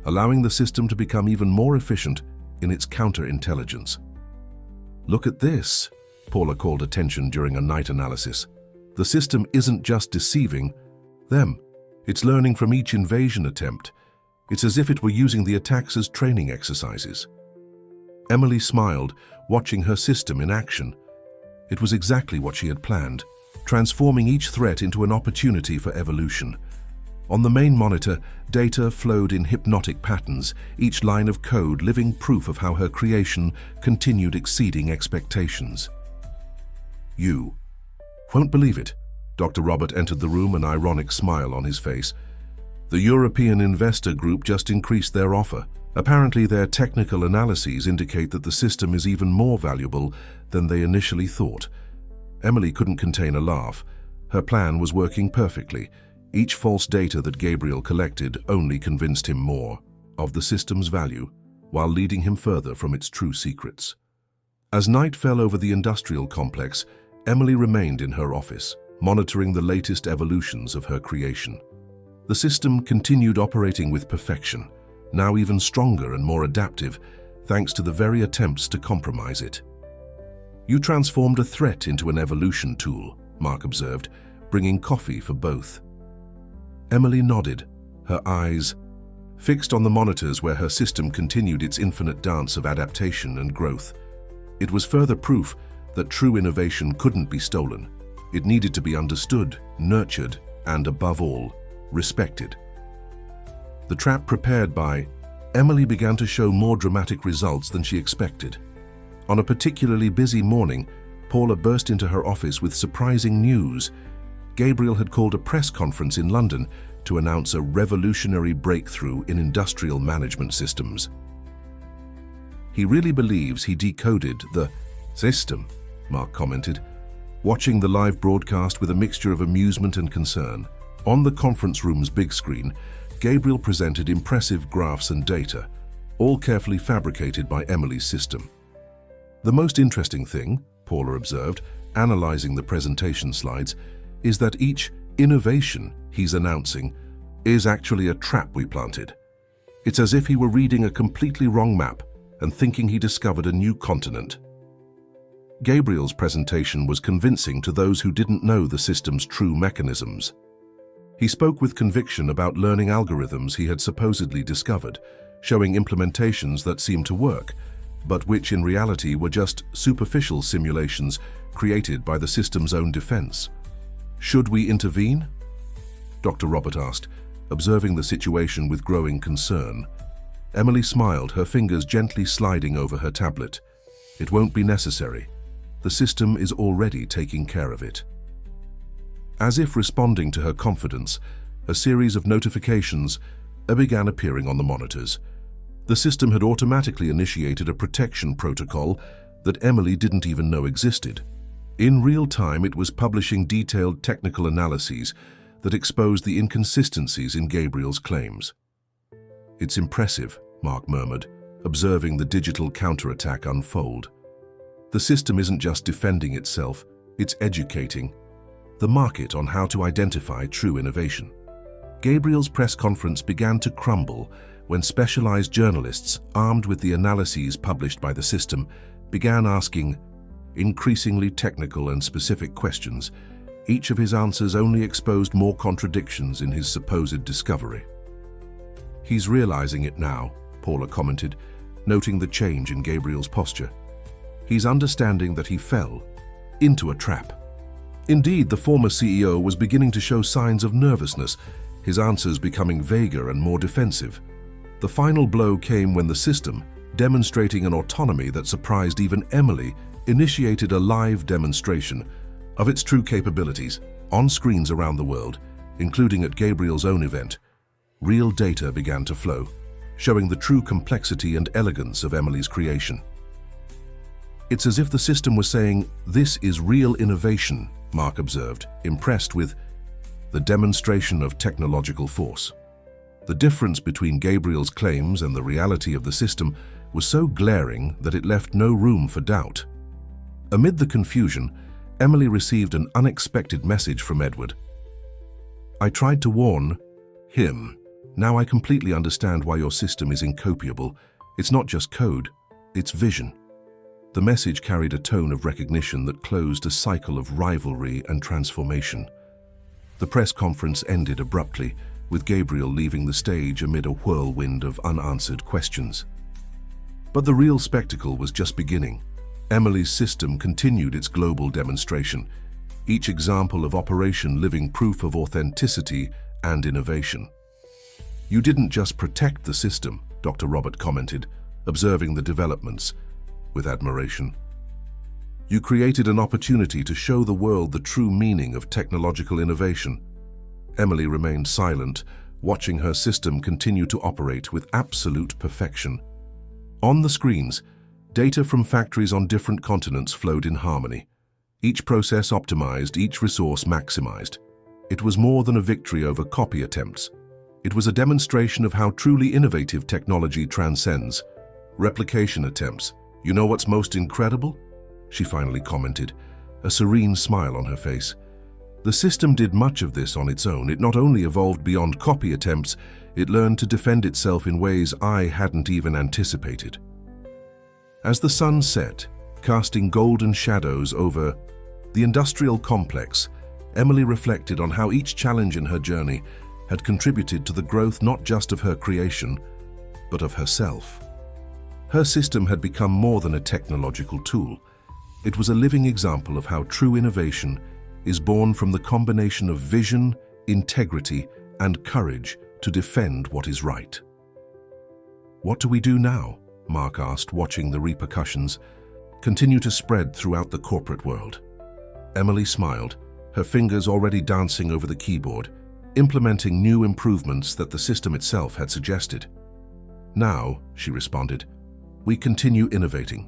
allowing the system to become even more efficient in its counterintelligence. "Look at this," Paula called attention during a night analysis. "The system isn't just deceiving them. It's learning from each invasion attempt. It's as if it were using the attacks as training exercises." Emily smiled, watching her system in action. It was exactly what she had planned, transforming each threat into an opportunity for evolution. On the main monitor, data flowed in hypnotic patterns, each line of code living proof of how her creation continued exceeding expectations. "You won't believe it." Dr. Robert entered the room, an ironic smile on his face. "The European investor group just increased their offer. Apparently, their technical analyses indicate that the system is even more valuable than they initially thought." Emily couldn't contain a laugh. Her plan was working perfectly. Each false data that Gabriel collected only convinced him more of the system's value, while leading him further from its true secrets. As night fell over the industrial complex, Emily remained in her office, monitoring the latest evolutions of her creation. The system continued operating with perfection, now even stronger and more adaptive, thanks to the very attempts to compromise it. "You transformed a threat into an evolution tool," Mark observed, bringing coffee for both. Emily nodded, her eyes fixed on the monitors where her system continued its infinite dance of adaptation and growth. It was further proof that true innovation couldn't be stolen. It needed to be understood, nurtured, and above all, respected. The trap prepared by Emily began to show more dramatic results than she expected. On a particularly busy morning, Paula burst into her office with surprising news. Gabriel had called a press conference in London to announce a revolutionary breakthrough in industrial management systems. "He really believes he decoded the system," Mark commented, watching the live broadcast with a mixture of amusement and concern. On the conference room's big screen, Gabriel presented impressive graphs and data, all carefully fabricated by Emily's system. "The most interesting thing," Paula observed, analyzing the presentation slides, "is that each innovation he's announcing is actually a trap we planted. It's as if he were reading a completely wrong map and thinking he discovered a new continent." Gabriel's presentation was convincing to those who didn't know the system's true mechanisms. He spoke with conviction about learning algorithms he had supposedly discovered, showing implementations that seemed to work, but which in reality were just superficial simulations created by the system's own defense. "Should we intervene?" Dr. Robert asked, observing the situation with growing concern. Emily smiled, her fingers gently sliding over her tablet. "It won't be necessary. The system is already taking care of it." As if responding to her confidence, a series of notifications began appearing on the monitors. The system had automatically initiated a protection protocol that Emily didn't even know existed. In real time, it was publishing detailed technical analyses that exposed the inconsistencies in Gabriel's claims. "It's impressive," Mark murmured, observing the digital counterattack unfold. The system isn't just defending itself, it's educating the market on how to identify true innovation. Gabriel's press conference began to crumble when specialized journalists, armed with the analyses published by the system, began asking increasingly technical and specific questions. Each of his answers only exposed more contradictions in his supposed discovery. "He's realizing it now," Paula commented, noting the change in Gabriel's posture. "He's understanding that he fell into a trap." Indeed, the former CEO was beginning to show signs of nervousness, his answers becoming vaguer and more defensive. The final blow came when the system, demonstrating an autonomy that surprised even Emily, initiated a live demonstration of its true capabilities on screens around the world, including at Gabriel's own event. Real data began to flow, showing the true complexity and elegance of Emily's creation. "It's as if the system was saying, 'This is real innovation,'" Mark observed, impressed with the demonstration of technological force. The difference between Gabriel's claims and the reality of the system was so glaring that it left no room for doubt. Amid the confusion, Emily received an unexpected message from Edward. "I tried to warn him. Now I completely understand why your system is incopable. It's not just code, it's vision." The message carried a tone of recognition that closed a cycle of rivalry and transformation. The press conference ended abruptly, with Gabriel leaving the stage amid a whirlwind of unanswered questions. But the real spectacle was just beginning. Emily's system continued its global demonstration, each example of operation living proof of authenticity and innovation. "You didn't just protect the system," Dr. Robert commented, observing the developments with admiration. "You created an opportunity to show the world the true meaning of technological innovation." Emily remained silent, watching her system continue to operate with absolute perfection. On the screens, data from factories on different continents flowed in harmony. Each process optimized, each resource maximized. It was more than a victory over copy attempts. It was a demonstration of how truly innovative technology transcends replication attempts. "You know what's most incredible?" she finally commented, a serene smile on her face. "The system did much of this on its own. It not only evolved beyond copy attempts, it learned to defend itself in ways I hadn't even anticipated." As the sun set, casting golden shadows over the industrial complex, Emily reflected on how each challenge in her journey had contributed to the growth not just of her creation, but of herself. Her system had become more than a technological tool. It was a living example of how true innovation is born from the combination of vision, integrity, and courage to defend what is right. "What do we do now?" Mark asked, watching the repercussions continue to spread throughout the corporate world. Emily smiled, her fingers already dancing over the keyboard, implementing new improvements that the system itself had suggested. "Now," she responded, "we continue innovating.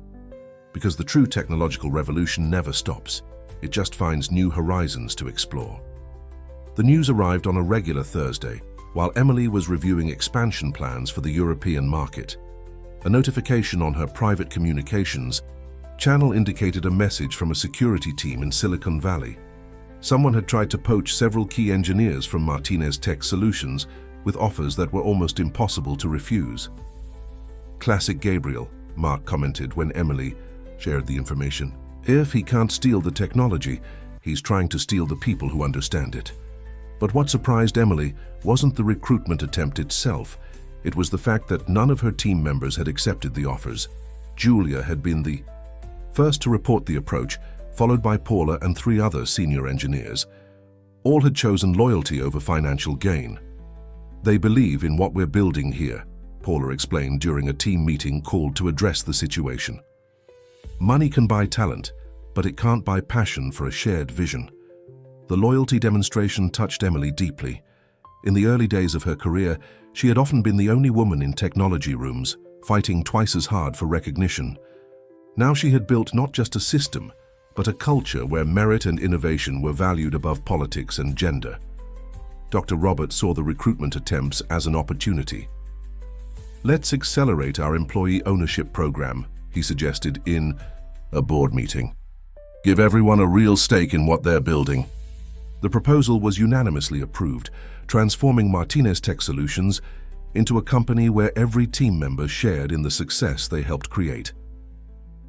Because the true technological revolution never stops. It just finds new horizons to explore." The news arrived on a regular Thursday, while Emily was reviewing expansion plans for the European market. A notification on her private communications channel indicated a message from a security team in Silicon Valley. Someone had tried to poach several key engineers from Martinez Tech Solutions with offers that were almost impossible to refuse. "Classic Gabriel," Mark commented when Emily shared the information. "If he can't steal the technology, he's trying to steal the people who understand it." But what surprised Emily wasn't the recruitment attempt itself. It was the fact that none of her team members had accepted the offers. Julia had been the first to report the approach, followed by Paula and 3 other senior engineers. All had chosen loyalty over financial gain. "They believe in what we're building here," Paula explained during a team meeting called to address the situation. Money can buy talent, but it can't buy passion for a shared vision. The loyalty demonstration touched Emily deeply. In the early days of her career, she had often been the only woman in technology rooms, fighting twice as hard for recognition. Now she had built not just a system, but a culture where merit and innovation were valued above politics and gender. Dr. Roberts saw the recruitment attempts as an opportunity. "Let's accelerate our employee ownership program," he suggested in a board meeting. "Give everyone a real stake in what they're building." The proposal was unanimously approved, transforming Martinez Tech Solutions into a company where every team member shared in the success they helped create.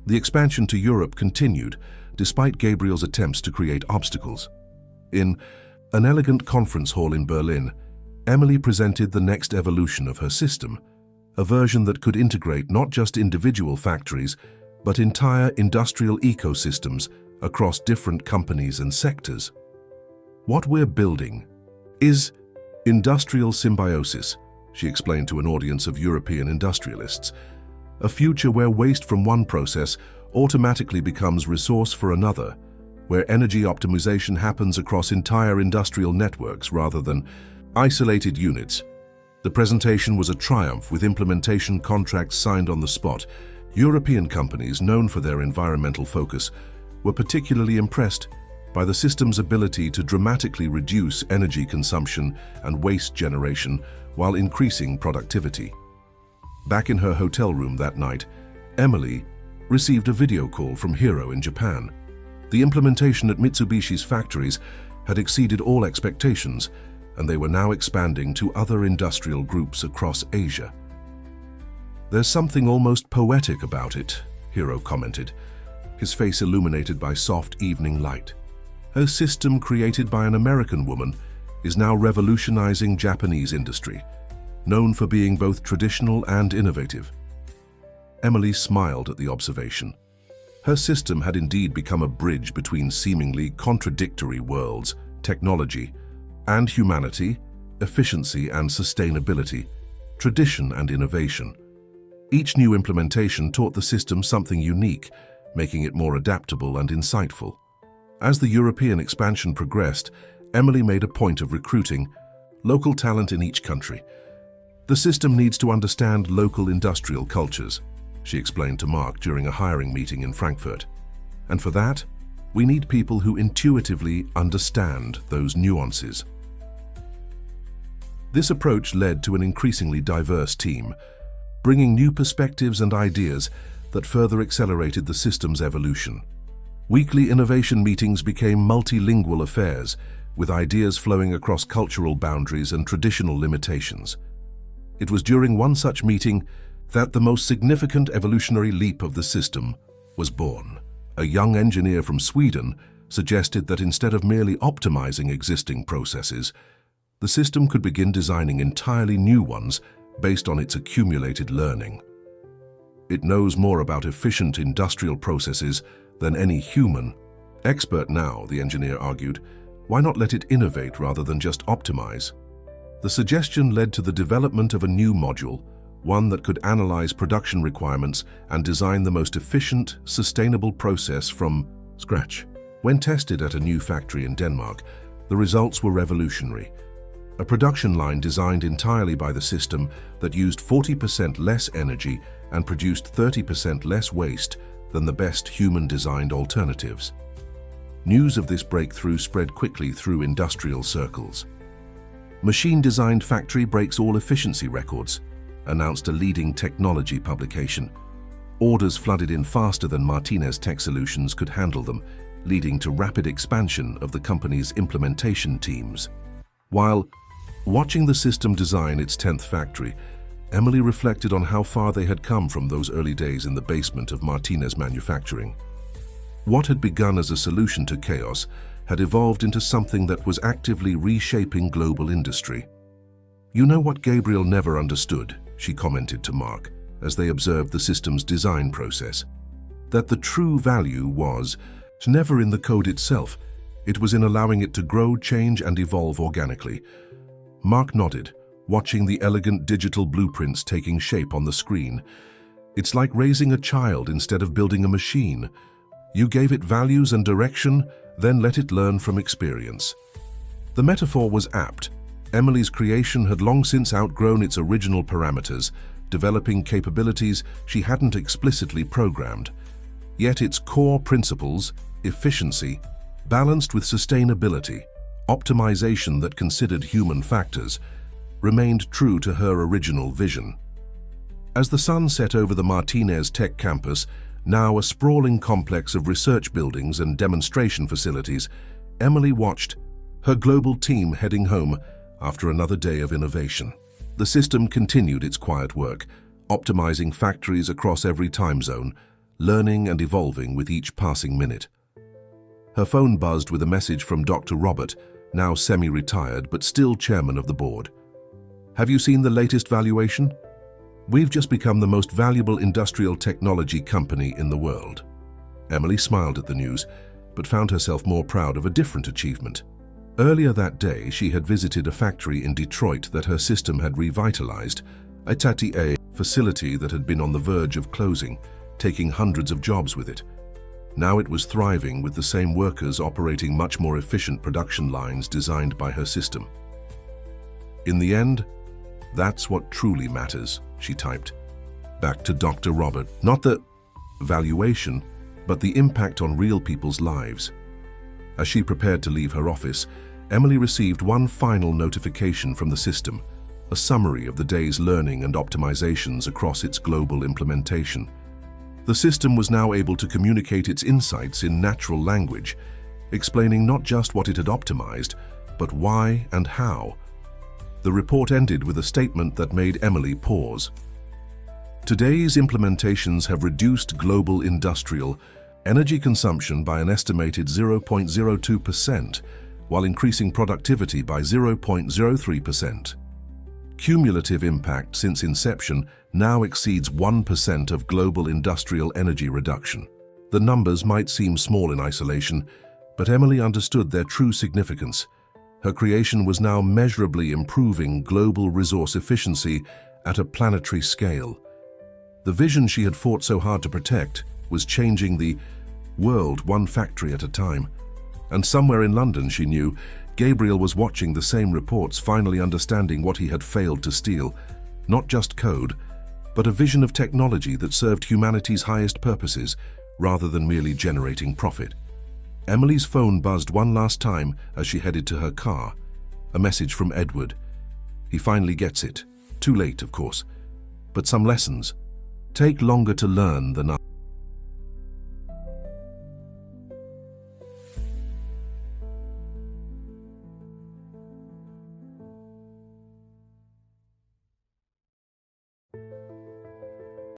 The expansion to Europe continued, despite Gabriel's attempts to create obstacles. In an elegant conference hall in Berlin, Emily presented the next evolution of her system, a version that could integrate not just individual factories, but entire industrial ecosystems across different companies and sectors. "What we're building is industrial symbiosis," she explained to an audience of European industrialists, "a future where waste from one process automatically becomes resource for another, where energy optimization happens across entire industrial networks rather than isolated units." The presentation was a triumph, with implementation contracts signed on the spot. European companies, known for their environmental focus, were particularly impressed by the system's ability to dramatically reduce energy consumption and waste generation while increasing productivity. Back in her hotel room that night, Emily received a video call from Hiro in Japan. The implementation at Mitsubishi's factories had exceeded all expectations, and they were now expanding to other industrial groups across Asia. "There's something almost poetic about it," Hiro commented, his face illuminated by soft evening light. "Her system, created by an American woman, is now revolutionizing Japanese industry, known for being both traditional and innovative." Emily smiled at the observation. Her system had indeed become a bridge between seemingly contradictory worlds: technology and humanity, efficiency and sustainability, tradition and innovation. Each new implementation taught the system something unique, making it more adaptable and insightful. As the European expansion progressed, Emily made a point of recruiting local talent in each country. "The system needs to understand local industrial cultures," she explained to Mark during a hiring meeting in Frankfurt. "And for that, we need people who intuitively understand those nuances." This approach led to an increasingly diverse team, bringing new perspectives and ideas that further accelerated the system's evolution. Weekly innovation meetings became multilingual affairs, with ideas flowing across cultural boundaries and traditional limitations. It was during one such meeting that the most significant evolutionary leap of the system was born. A young engineer from Sweden suggested that instead of merely optimizing existing processes, the system could begin designing entirely new ones based on its accumulated learning. "It knows more about efficient industrial processes than any human expert now," the engineer argued. "Why not let it innovate rather than just optimize?" The suggestion led to the development of a new module, one that could analyze production requirements and design the most efficient, sustainable process from scratch. When tested at a new factory in Denmark, the results were revolutionary. A production line designed entirely by the system that used 40% less energy and produced 30% less waste than the best human-designed alternatives. News of this breakthrough spread quickly through industrial circles. "Machine-designed factory breaks all efficiency records," announced a leading technology publication. Orders flooded in faster than Martinez Tech Solutions could handle them, leading to rapid expansion of the company's implementation teams. While watching the system design its 10th factory, Emily reflected on how far they had come from those early days in the basement of Martinez Manufacturing. What had begun as a solution to chaos had evolved into something that was actively reshaping global industry. "You know what Gabriel never understood," she commented to Mark as they observed the system's design process. "That the true value was never in the code itself. It was in allowing it to grow, change, and evolve organically." Mark nodded, watching the elegant digital blueprints taking shape on the screen. "It's like raising a child instead of building a machine. You gave it values and direction, then let it learn from experience." The metaphor was apt. Emily's creation had long since outgrown its original parameters, developing capabilities she hadn't explicitly programmed. Yet its core principles, efficiency, balanced with sustainability, optimization that considered human factors, remained true to her original vision. As the sun set over the Martinez Tech campus, now a sprawling complex of research buildings and demonstration facilities, Emily watched her global team heading home after another day of innovation. The system continued its quiet work, optimizing factories across every time zone, learning and evolving with each passing minute. Her phone buzzed with a message from Dr. Robert, now semi-retired but still chairman of the board. "Have you seen the latest valuation? We've just become the most valuable industrial technology company in the world." Emily smiled at the news, but found herself more proud of a different achievement. Earlier that day, she had visited a factory in Detroit that her system had revitalized, a Tati-A facility that had been on the verge of closing, taking hundreds of jobs with it. Now it was thriving with the same workers operating much more efficient production lines designed by her system. "In the end, that's what truly matters," she typed. Back to Dr. Robert. Not the valuation, but the impact on real people's lives. As she prepared to leave her office, Emily received one final notification from the system, a summary of the day's learning and optimizations across its global implementation. The system was now able to communicate its insights in natural language, explaining not just what it had optimized, but why and how. The report ended with a statement that made Emily pause. "Today's implementations have reduced global industrial energy consumption by an estimated 0.02%, while increasing productivity by 0.03%. Cumulative impact since inception now exceeds 1% of global industrial energy reduction." The numbers might seem small in isolation, but Emily understood their true significance. Her creation was now measurably improving global resource efficiency at a planetary scale. The vision she had fought so hard to protect was changing the world one factory at a time. And somewhere in London, she knew, Gabriel was watching the same reports, finally understanding what he had failed to steal. Not just code, but a vision of technology that served humanity's highest purposes, rather than merely generating profit. Emily's phone buzzed one last time as she headed to her car. A message from Edward. He finally gets it. Too late, of course. But some lessons take longer to learn than others.